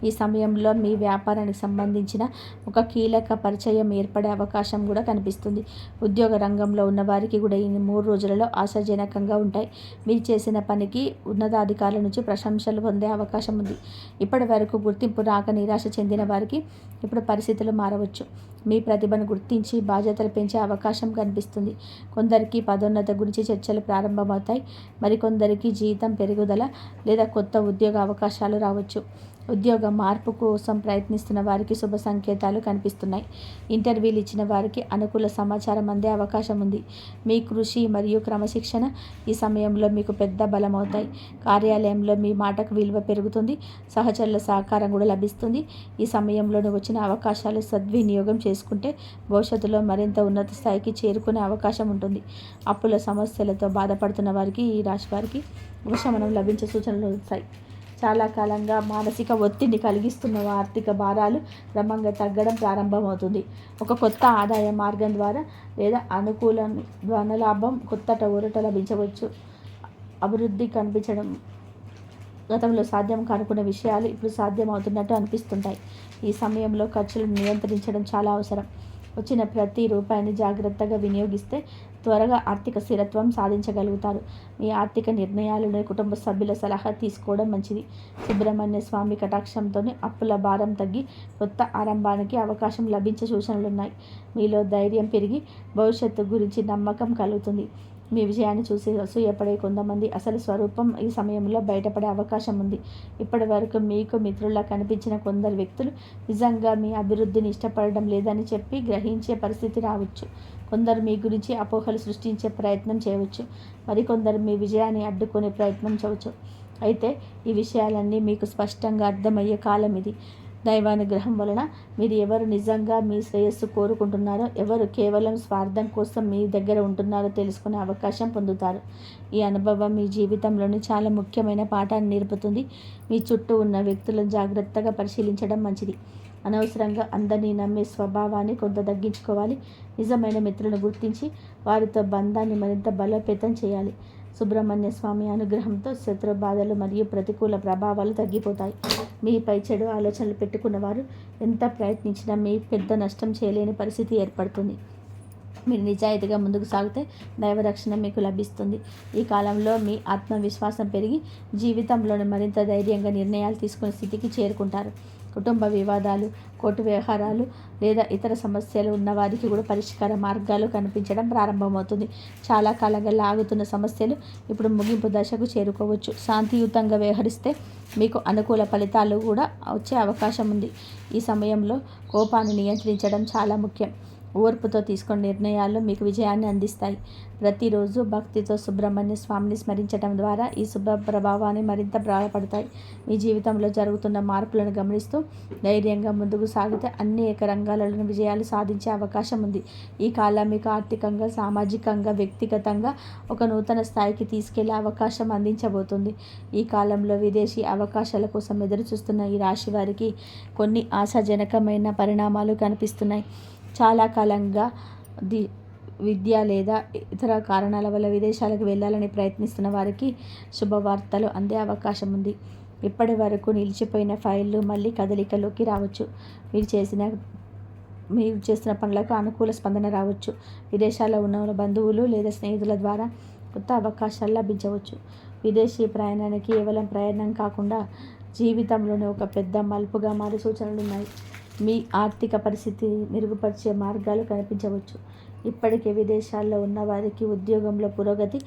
ఈ సమయంలో మీ వ్యాపారానికి సంబంధించిన ఒక కీలక పరిచయం ఏర్పడే అవకాశం కూడా కనిపిస్తుంది. ఉద్యోగ రంగంలో ఉన్న వారికి కూడా ఈ 3 రోజులలో ఆశాజనకంగా ఉంటాయి. మీరు చేసిన పనికి ఉన్నతాధికారుల నుంచి ప్రశంసలు పొందే అవకాశం ఉంది. ఇప్పటి వరకు గుర్తింపు రాక నిరాశ చెందిన వారికి ఇప్పుడు పరిస్థితులు మారవచ్చు. మీ ప్రతిభను గుర్తించి బాధ్యతలు పెంచే అవకాశం కనిపిస్తుంది. కొందరికి పదోన్నత గురించి చర్చలు ప్రారంభమవుతాయి. మరికొందరికి జీతం పెరుగుదల లేదా కొత్త ఉద్యోగ అవకాశాలు రావచ్చు. ఉద్యోగ మార్పు కోసం ప్రయత్నిస్తున్న వారికి శుభ సంకేతాలు కనిపిస్తున్నాయి. ఇంటర్వ్యూలు ఇచ్చిన వారికి అనుకూల సమాచారం అందే అవకాశం ఉంది. మీ కృషి మరియు క్రమశిక్షణ ఈ సమయంలో మీకు పెద్ద బలమవుతాయి. కార్యాలయంలో మీ మాటకు విలువ పెరుగుతుంది. సహచరుల సహకారం కూడా లభిస్తుంది. ఈ సమయంలోనే వచ్చిన అవకాశాలు సద్వినియోగం చేసుకుంటే భవిష్యత్తులో మరింత ఉన్నత స్థాయికి చేరుకునే అవకాశం ఉంటుంది. అప్పుల సమస్యలతో బాధపడుతున్న వారికి ఈ రాశి వారికి ఉపశమనం లభించే సూచనలు వస్తాయి. చాలా కాలంగా మానసిక ఒత్తిడిని కలిగిస్తున్న ఆర్థిక భారాలు క్రమంగా తగ్గడం ప్రారంభమవుతుంది. ఒక కొత్త ఆదాయ మార్గం ద్వారా లేదా అనుకూల ధనలాభం కొత్త ఊరట లభించవచ్చు. అభివృద్ధి కనిపించడం గతంలో సాధ్యం కానుకున్న విషయాలు ఇప్పుడు సాధ్యం అవుతున్నట్టు అనిపిస్తుంటాయి. ఈ సమయంలో ఖర్చులను నియంత్రించడం చాలా అవసరం. వచ్చిన ప్రతి రూపాయిని జాగ్రత్తగా వినియోగిస్తే త్వరగా ఆర్థిక స్థిరత్వం సాధించగలుగుతారు. మీ ఆర్థిక నిర్ణయాలను కుటుంబ సభ్యుల సలహా తీసుకోవడం మంచిది. సుబ్రహ్మణ్య స్వామి కటాక్షంతోనే అప్పుల భారం తగ్గి కొత్త ఆరంభానికి అవకాశం లభించే సూచనలున్నాయి. మీలో ధైర్యం పెరిగి భవిష్యత్తు గురించి నమ్మకం కలుగుతుంది. మీ విజయాన్ని చూసి అసూయపడే కొంతమంది అసలు స్వరూపం ఈ సమయంలో బయటపడే అవకాశం ఉంది. ఇప్పటి వరకు మీకు మిత్రుల్లా కనిపించిన కొందరు వ్యక్తులు నిజంగా మీ అభివృద్ధిని ఇష్టపడడం లేదని చెప్పి గ్రహించే పరిస్థితి రావచ్చు. కొందరు మీ గురించి అపోహలు సృష్టించే ప్రయత్నం చేయవచ్చు. మరికొందరు మీ విజయాన్ని అడ్డుకునే ప్రయత్నం చేయవచ్చు. అయితే ఈ విషయాలన్నీ మీకు స్పష్టంగా అర్థమయ్యే కాలం ఇది. దైవానుగ్రహం వలన మీరు ఎవరు నిజంగా మీ శ్రేయస్సు కోరుకుంటున్నారో, ఎవరు కేవలం స్వార్థం కోసం మీ దగ్గర ఉంటున్నారో తెలుసుకునే అవకాశం పొందుతారు. ఈ అనుభవం మీ జీవితంలోని చాలా ముఖ్యమైన పాఠాన్ని నేర్పుతుంది. మీ చుట్టూ ఉన్న వ్యక్తులను జాగ్రత్తగా పరిశీలించడం మంచిది. అనవసరంగా అందరినీ నమ్మే స్వభావాన్ని కొంత తగ్గించుకోవాలి. నిజమైన మిత్రులను గుర్తించి వారితో బంధాన్ని మరింత బలోపేతం చేయాలి. సుబ్రహ్మణ్య స్వామి అనుగ్రహంతో శత్రు బాధలు మరియు ప్రతికూల ప్రభావాలు తగ్గిపోతాయి. మీపై చెడు ఆలోచనలు పెట్టుకున్నవారు ఎంత ప్రయత్నించినా మీ పెద్ద నష్టం చేయలేని పరిస్థితి ఏర్పడుతుంది. మీరు నిజాయితీగా ముందుకు సాగితే దైవరక్షణ మీకు లభిస్తుంది. ఈ కాలంలో మీ ఆత్మవిశ్వాసం పెరిగి జీవితంలోని మరింత ధైర్యంగా నిర్ణయాలు తీసుకునే స్థితికి చేరుకుంటారు. కుటుంబ వివాదాలు, కోర్టు వ్యవహారాలు లేదా ఇతర సమస్యలు ఉన్నవారికి కూడా పరిష్కార మార్గాలు కనిపించడం ప్రారంభమవుతుంది. చాలా కాలంగా లాగుతున్న సమస్యలు ఇప్పుడు ముగింపు దశకు చేరుకోవచ్చు. శాంతియుతంగా వ్యవహరిస్తే మీకు అనుకూల ఫలితాలు కూడా వచ్చే అవకాశం ఉంది. ఈ సమయంలో కోపాన్ని నియంత్రించడం చాలా ముఖ్యం. ఓర్పుతో తీసుకునే నిర్ణయాలు మీకు విజయాన్ని అందిస్తాయి. ప్రతిరోజు భక్తితో సుబ్రహ్మణ్య స్వామిని స్మరించడం ద్వారా ఈ శుభ ప్రభావాన్ని మరింత బలపడతాయి. మీ జీవితంలో జరుగుతున్న మార్పులను గమనిస్తూ ధైర్యంగా ముందుకు సాగితే అనేక రంగాలలో విజయాలు సాధించే అవకాశం ఉంది. ఈ కాలం మీకు ఆర్థికంగా, సామాజికంగా, వ్యక్తిగతంగా ఒక నూతన స్థాయికి తీసుకెళ్లే అవకాశం అందించబోతుంది. ఈ కాలంలో విదేశీ అవకాశాల కోసం ఎదురు చూస్తున్న ఈ రాశి వారికి కొన్ని ఆశాజనకమైన పరిణామాలు కనిపిస్తున్నాయి. చాలా కాలంగా విద్య లేదా ఇతర కారణాల వల్ల విదేశాలకు వెళ్ళాలని ప్రయత్నిస్తున్న వారికి శుభవార్తలు అందే అవకాశం ఉంది. ఇప్పటి వరకు నిలిచిపోయిన ఫైళ్ళు మళ్ళీ కదలికలోకి రావచ్చు. మీరు చేస్తున్న పనులకు అనుకూల స్పందన రావచ్చు. విదేశాల్లో ఉన్న బంధువులు లేదా స్నేహితుల ద్వారా కొత్త అవకాశాలు లభించవచ్చు. విదేశీ ప్రయాణానికి కేవలం ప్రయాణం కాకుండా జీవితంలోనే ఒక పెద్ద మలుపుగా మారే సూచనలున్నాయి. మీ ఆర్థిక పరిస్థితి మెరుగుపరిచే మార్గాలు కనిపించవచ్చు. ఇప్పటికే విదేశాల్లో ఉన్న వారికి ఉద్యోగంలో పురోగతి,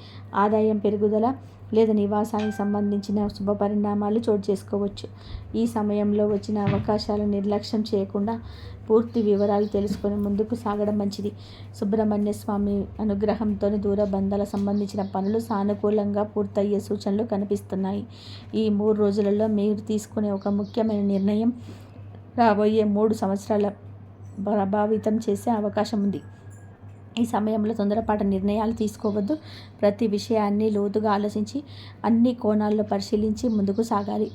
ఆదాయం పెరుగుదల లేదా నివాసానికి సంబంధించిన శుభ పరిణామాలు చోటు చేసుకోవచ్చు. ఈ సమయంలో వచ్చిన అవకాశాలను నిర్లక్ష్యం చేయకుండా పూర్తి వివరాలు తెలుసుకొని ముందుకు సాగడం మంచిది. సుబ్రహ్మణ్య స్వామి అనుగ్రహంతో దూర బంధాలకు సంబంధించిన పనులు సానుకూలంగా పూర్తయ్యే సూచనలు కనిపిస్తున్నాయి. ఈ 3 రోజులలో మీరు తీసుకునే ఒక ముఖ్యమైన నిర్ణయం రాబోయే 3 సంవత్సరాల ప్రభావితం చేసే అవకాశం ఉంది. ఈ సమయంలో తొందరపాటు నిర్ణయాలు తీసుకోవద్దు. ప్రతి విషయాన్ని లోతుగా ఆలోచించి అన్ని కోణాల్లో పరిశీలించి ముందుకు సాగాలి.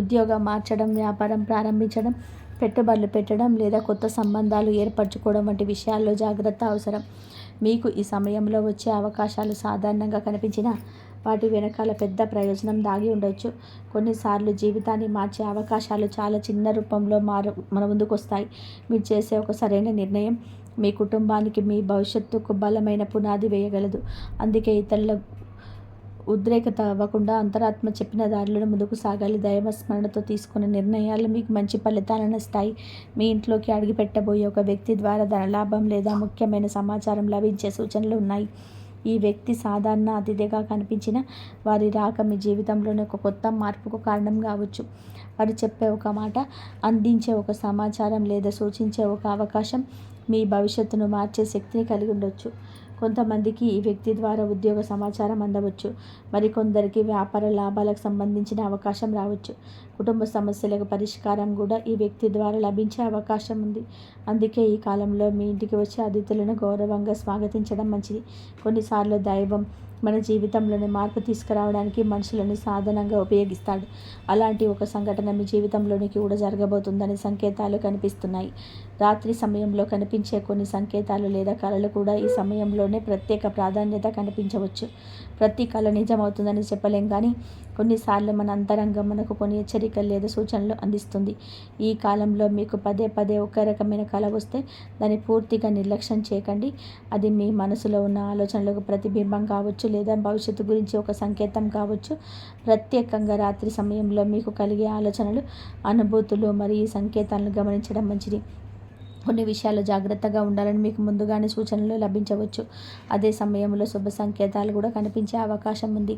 ఉద్యోగం మార్చడం, వ్యాపారం ప్రారంభించడం, పెట్టుబడులు పెట్టడం లేదా కొత్త సంబంధాలు ఏర్పరచుకోవడం వంటి విషయాల్లో జాగ్రత్త అవసరం. మీకు ఈ సమయంలో వచ్చే అవకాశాలు సాధారణంగా కనిపించినా వాటి వెనకాల పెద్ద ప్రయోజనం దాగి ఉండవచ్చు. కొన్నిసార్లు జీవితాన్ని మార్చే అవకాశాలు చాలా చిన్న రూపంలో మన ముందుకు వస్తాయి. మీరు చేసే ఒక సరైన నిర్ణయం మీ కుటుంబానికి, మీ భవిష్యత్తుకు బలమైన పునాది వేయగలదు. అందుకే ఇతరుల ఉద్రేకత అవ్వకుండా అంతరాత్మ చెప్పిన దారిలో ముందుకు సాగాలి. దైవస్మరణతో తీసుకున్న నిర్ణయాలు మీకు మంచి ఫలితాలను ఇస్తాయి. మీ ఇంట్లోకి అడుగుపెట్టబోయే ఒక వ్యక్తి ద్వారా ధనలాభం లేదా ముఖ్యమైన సమాచారం లభించే సూచనలు ఉన్నాయి. ఈ వ్యక్తి సాధారణ అతిథిగా కనిపించిన వారి రాక మీ జీవితంలోని ఒక కొత్త మార్పుకు కారణం కావచ్చు. వారు చెప్పే ఒక మాట, అందించే ఒక సమాచారం లేదా సూచించే ఒక అవకాశం మీ భవిష్యత్తును మార్చే శక్తిని కలిగి ఉండొచ్చు. కొంతమందికి ఈ వ్యక్తి ద్వారా ఉద్యోగ సమాచారం అందవచ్చు. మరికొందరికి వ్యాపార లాభాలకు సంబంధించిన అవకాశం రావచ్చు. కుటుంబ సమస్యలకు పరిష్కారం కూడా ఈ వ్యక్తి ద్వారా లభించే అవకాశం ఉంది. అందుకే ఈ కాలంలో మీ ఇంటికి వచ్చే అతిథులను గౌరవంగా స్వాగతించడం మంచిది. కొన్నిసార్లు దైవం మన జీవితంలోని మార్పు తీసుకురావడానికి మనుషులను సాధనంగా ఉపయోగిస్తాడు. అలాంటి ఒక సంఘటన మీ జీవితంలోనికి కూడా జరగబోతుందని సంకేతాలు కనిపిస్తున్నాయి. రాత్రి సమయంలో కనిపించే కొన్ని సంకేతాలు లేదా కళలు కూడా ఈ సమయంలోనే ప్రత్యేక ప్రాధాన్యత కనిపించవచ్చు. ప్రతి కళ నిజమవుతుందని చెప్పలేం, కానీ కొన్నిసార్లు మన అంతరంగం మనకు కొన్ని హెచ్చరికలు లేదా సూచనలు అందిస్తుంది. ఈ కాలంలో మీకు పదే పదే ఒకే రకమైన కళ వస్తే దాన్ని పూర్తిగా నిర్లక్ష్యం చేయకండి. అది మీ మనసులో ఉన్న ఆలోచనలకు ప్రతిబింబం కావచ్చు, లేదా భవిష్యత్తు గురించి ఒక సంకేతం కావచ్చు. ప్రత్యేకంగా రాత్రి సమయంలో మీకు కలిగే ఆలోచనలు, అనుభూతులు మరియు సంకేతాలను గమనించడం మంచిది. కొన్ని విషయాల్లో జాగ్రత్తగా ఉండాలని మీకు ముందుగానే సూచనలు లభించవచ్చు. అదే సమయంలో శుభ సంకేతాలు కూడా కనిపించే అవకాశం ఉంది.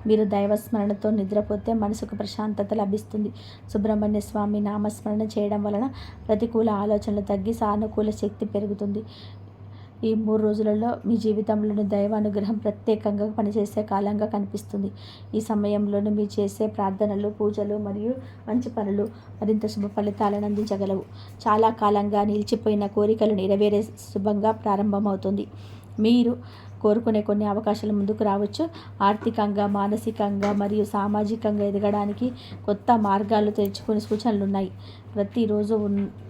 మీరు దైవస్మరణతో నిద్రపోతే మనసుకు ప్రశాంతత లభిస్తుంది. సుబ్రహ్మణ్య స్వామి నామస్మరణ చేయడం వలన ప్రతికూల ఆలోచనలు తగ్గి సానుకూల శక్తి పెరుగుతుంది. ఈ 3 రోజులలో మీ జీవితంలోని దైవానుగ్రహం ప్రత్యేకంగా పనిచేసే కాలంగా కనిపిస్తుంది. ఈ సమయంలోనే మీరు చేసే ప్రార్థనలు, పూజలు మరియు మంచి పనులు మరింత శుభ ఫలితాలను అందించగలవు. చాలా కాలంగా నిలిచిపోయిన కోరికలు నెరవేరే శుభంగా ప్రారంభమవుతుంది. మీరు కోరుకునే కొన్ని అవకాశాలు ముందుకు రావచ్చు. ఆర్థికంగా, మానసికంగా మరియు సామాజికంగా ఎదగడానికి కొత్త మార్గాలు తెరుచుకునే సూచనలు ఉన్నాయి. ప్రతిరోజు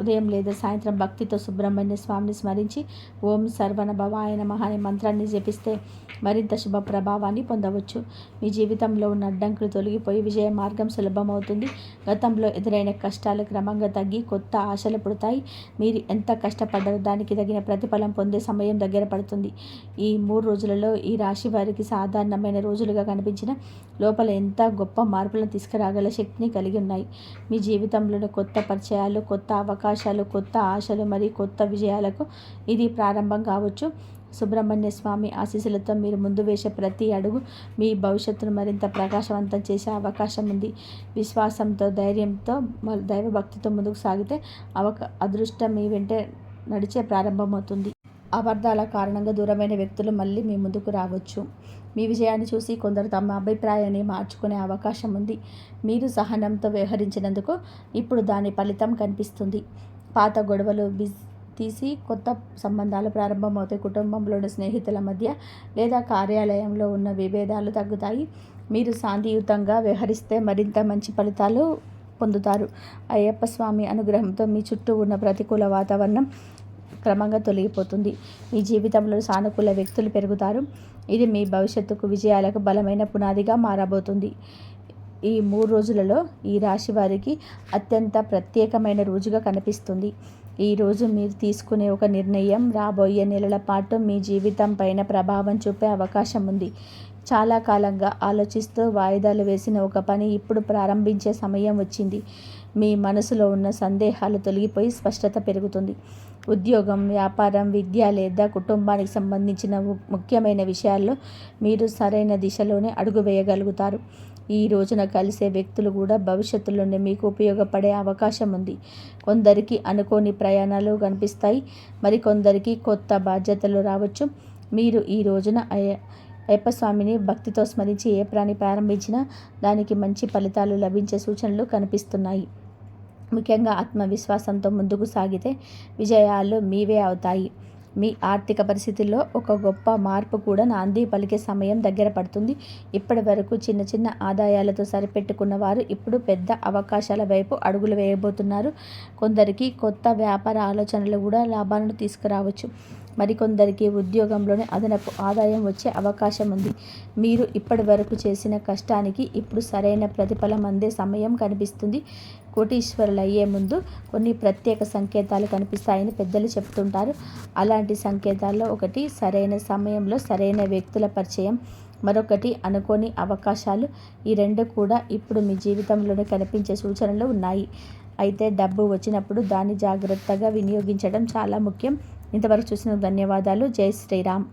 ఉదయం లేదా సాయంత్రం భక్తితో సుబ్రహ్మణ్య స్వామిని స్మరించి ఓం సర్వణ భవాయ నమః అనే మంత్రాన్ని జపిస్తే మరింత శుభ ప్రభావాన్ని పొందవచ్చు. మీ జీవితంలో ఉన్న అడ్డంకులు తొలగిపోయి విజయ మార్గం సులభమవుతుంది. గతంలో ఎదురైన కష్టాలు క్రమంగా తగ్గి కొత్త ఆశలు పుడతాయి. మీరు ఎంత కష్టపడ్డారో దానికి తగిన ప్రతిఫలం పొందే సమయం దగ్గర పడుతుంది. ఈ 3 రోజులలో ఈ రాశి వారికి సాధారణమైన రోజులుగా కనిపించిన లోపల ఎంత గొప్ప మార్పులను తీసుకురాగల శక్తిని కలిగి ఉన్నాయి. మీ జీవితంలోని కొత్త పరిచయాలు, కొత్త అవకాశాలు, కొత్త ఆశలు మరియు కొత్త విజయాలకు ఇది ప్రారంభం కావచ్చు. సుబ్రహ్మణ్య స్వామి ఆశీస్సులతో మీరు ముందు వేసే ప్రతి అడుగు మీ భవిష్యత్తును మరింత ప్రకాశవంతం చేసే అవకాశం ఉంది. విశ్వాసంతో, ధైర్యంతో, దైవభక్తితో ముందుకు సాగితే అదృష్టం మీ వెంటే నడిచే ప్రారంభమవుతుంది. అబద్ధాల కారణంగా దూరమైన వ్యక్తులు మళ్ళీ మీ ముందుకు రావచ్చు. మీ విజయాన్ని చూసి కొందరు తమ అభిప్రాయాన్ని మార్చుకునే అవకాశం ఉంది. మీరు సహనంతో వ్యవహరించినందుకు ఇప్పుడు దాని ఫలితం కనిపిస్తుంది. పాత గొడవలు తీసి కొత్త సంబంధాలు ప్రారంభమవుతాయి. కుటుంబంలోని స్నేహితుల మధ్య లేదా కార్యాలయంలో ఉన్న విభేదాలు తగ్గుతాయి. మీరు శాంతియుతంగా వ్యవహరిస్తే మరింత మంచి ఫలితాలు పొందుతారు. అయ్యప్ప స్వామి అనుగ్రహంతో మీ చుట్టూ ఉన్న ప్రతికూల వాతావరణం క్రమంగా తొలగిపోతుంది. మీ జీవితంలో సానుకూల వ్యక్తులు పెరుగుతారు. ఇది మీ భవిష్యత్తుకు విజయాలకు బలమైన పునాదిగా మారబోతుంది. ఈ 3 రోజులలో ఈ రాశి వారికి అత్యంత ప్రత్యేకమైన రోజుగా కనిపిస్తుంది. ఈరోజు మీరు తీసుకునే ఒక నిర్ణయం రాబోయే నెలల పాటు మీ జీవితం పైన ప్రభావం చూపే అవకాశం ఉంది. చాలా కాలంగా ఆలోచిస్తూ వాయిదాలు వేసిన ఒక పని ఇప్పుడు ప్రారంభించే సమయం వచ్చింది. మీ మనసులో ఉన్న సందేహాలు తొలగిపోయి స్పష్టత పెరుగుతుంది. ఉద్యోగం, వ్యాపారం, విద్య లేదా కుటుంబానికి సంబంధించిన ముఖ్యమైన విషయాల్లో మీరు సరైన దిశలోనే అడుగు వేయగలుగుతారు. ఈ రోజున కలిసే వ్యక్తులు కూడా భవిష్యత్తులోనే మీకు ఉపయోగపడే అవకాశం ఉంది. కొందరికి అనుకోని ప్రయాణాలు కనిపిస్తాయి, మరికొందరికి కొత్త బాధ్యతలు రావచ్చు. మీరు ఈ రోజున అయ్యప్ప స్వామిని భక్తితో స్మరించి ఏ పని ప్రారంభించినా దానికి మంచి ఫలితాలు లభించే సూచనలు కనిపిస్తున్నాయి. ముఖ్యంగా ఆత్మవిశ్వాసంతో ముందుకు సాగితే విజయాలు మీవే అవుతాయి. మీ ఆర్థిక పరిస్థితుల్లో ఒక గొప్ప మార్పు కూడా నాంది పలికే సమయం దగ్గర పడుతుంది. ఇప్పటి వరకు చిన్న చిన్న ఆదాయాలతో సరిపెట్టుకున్న వారు ఇప్పుడు పెద్ద అవకాశాల వైపు అడుగులు వేయబోతున్నారు. కొందరికి కొత్త వ్యాపార ఆలోచనలు కూడా లాభాలను తీసుకురావచ్చు. మరికొందరికి ఉద్యోగంలోనే అదనపు ఆదాయం వచ్చే అవకాశం ఉంది. మీరు ఇప్పటి వరకు చేసిన కష్టానికి ఇప్పుడు సరైన ప్రతిఫలం అందే సమయం కనిపిస్తుంది. కోటీశ్వరులు అయ్యే ముందు కొన్ని ప్రత్యేక సంకేతాలు కనిపిస్తాయని పెద్దలు చెప్తుంటారు. అలాంటి సంకేతాల్లో ఒకటి సరైన సమయంలో సరైన వ్యక్తుల పరిచయం, మరొకటి అనుకోని అవకాశాలు. ఈ 2 కూడా ఇప్పుడు మీ జీవితంలోనే కనిపించే సూచనలు ఉన్నాయి. అయితే డబ్బు వచ్చినప్పుడు దాన్ని జాగ్రత్తగా వినియోగించడం చాలా ముఖ్యం. ఇంతవరకు చూసినందుకు ధన్యవాదాలు. జై శ్రీరామ్.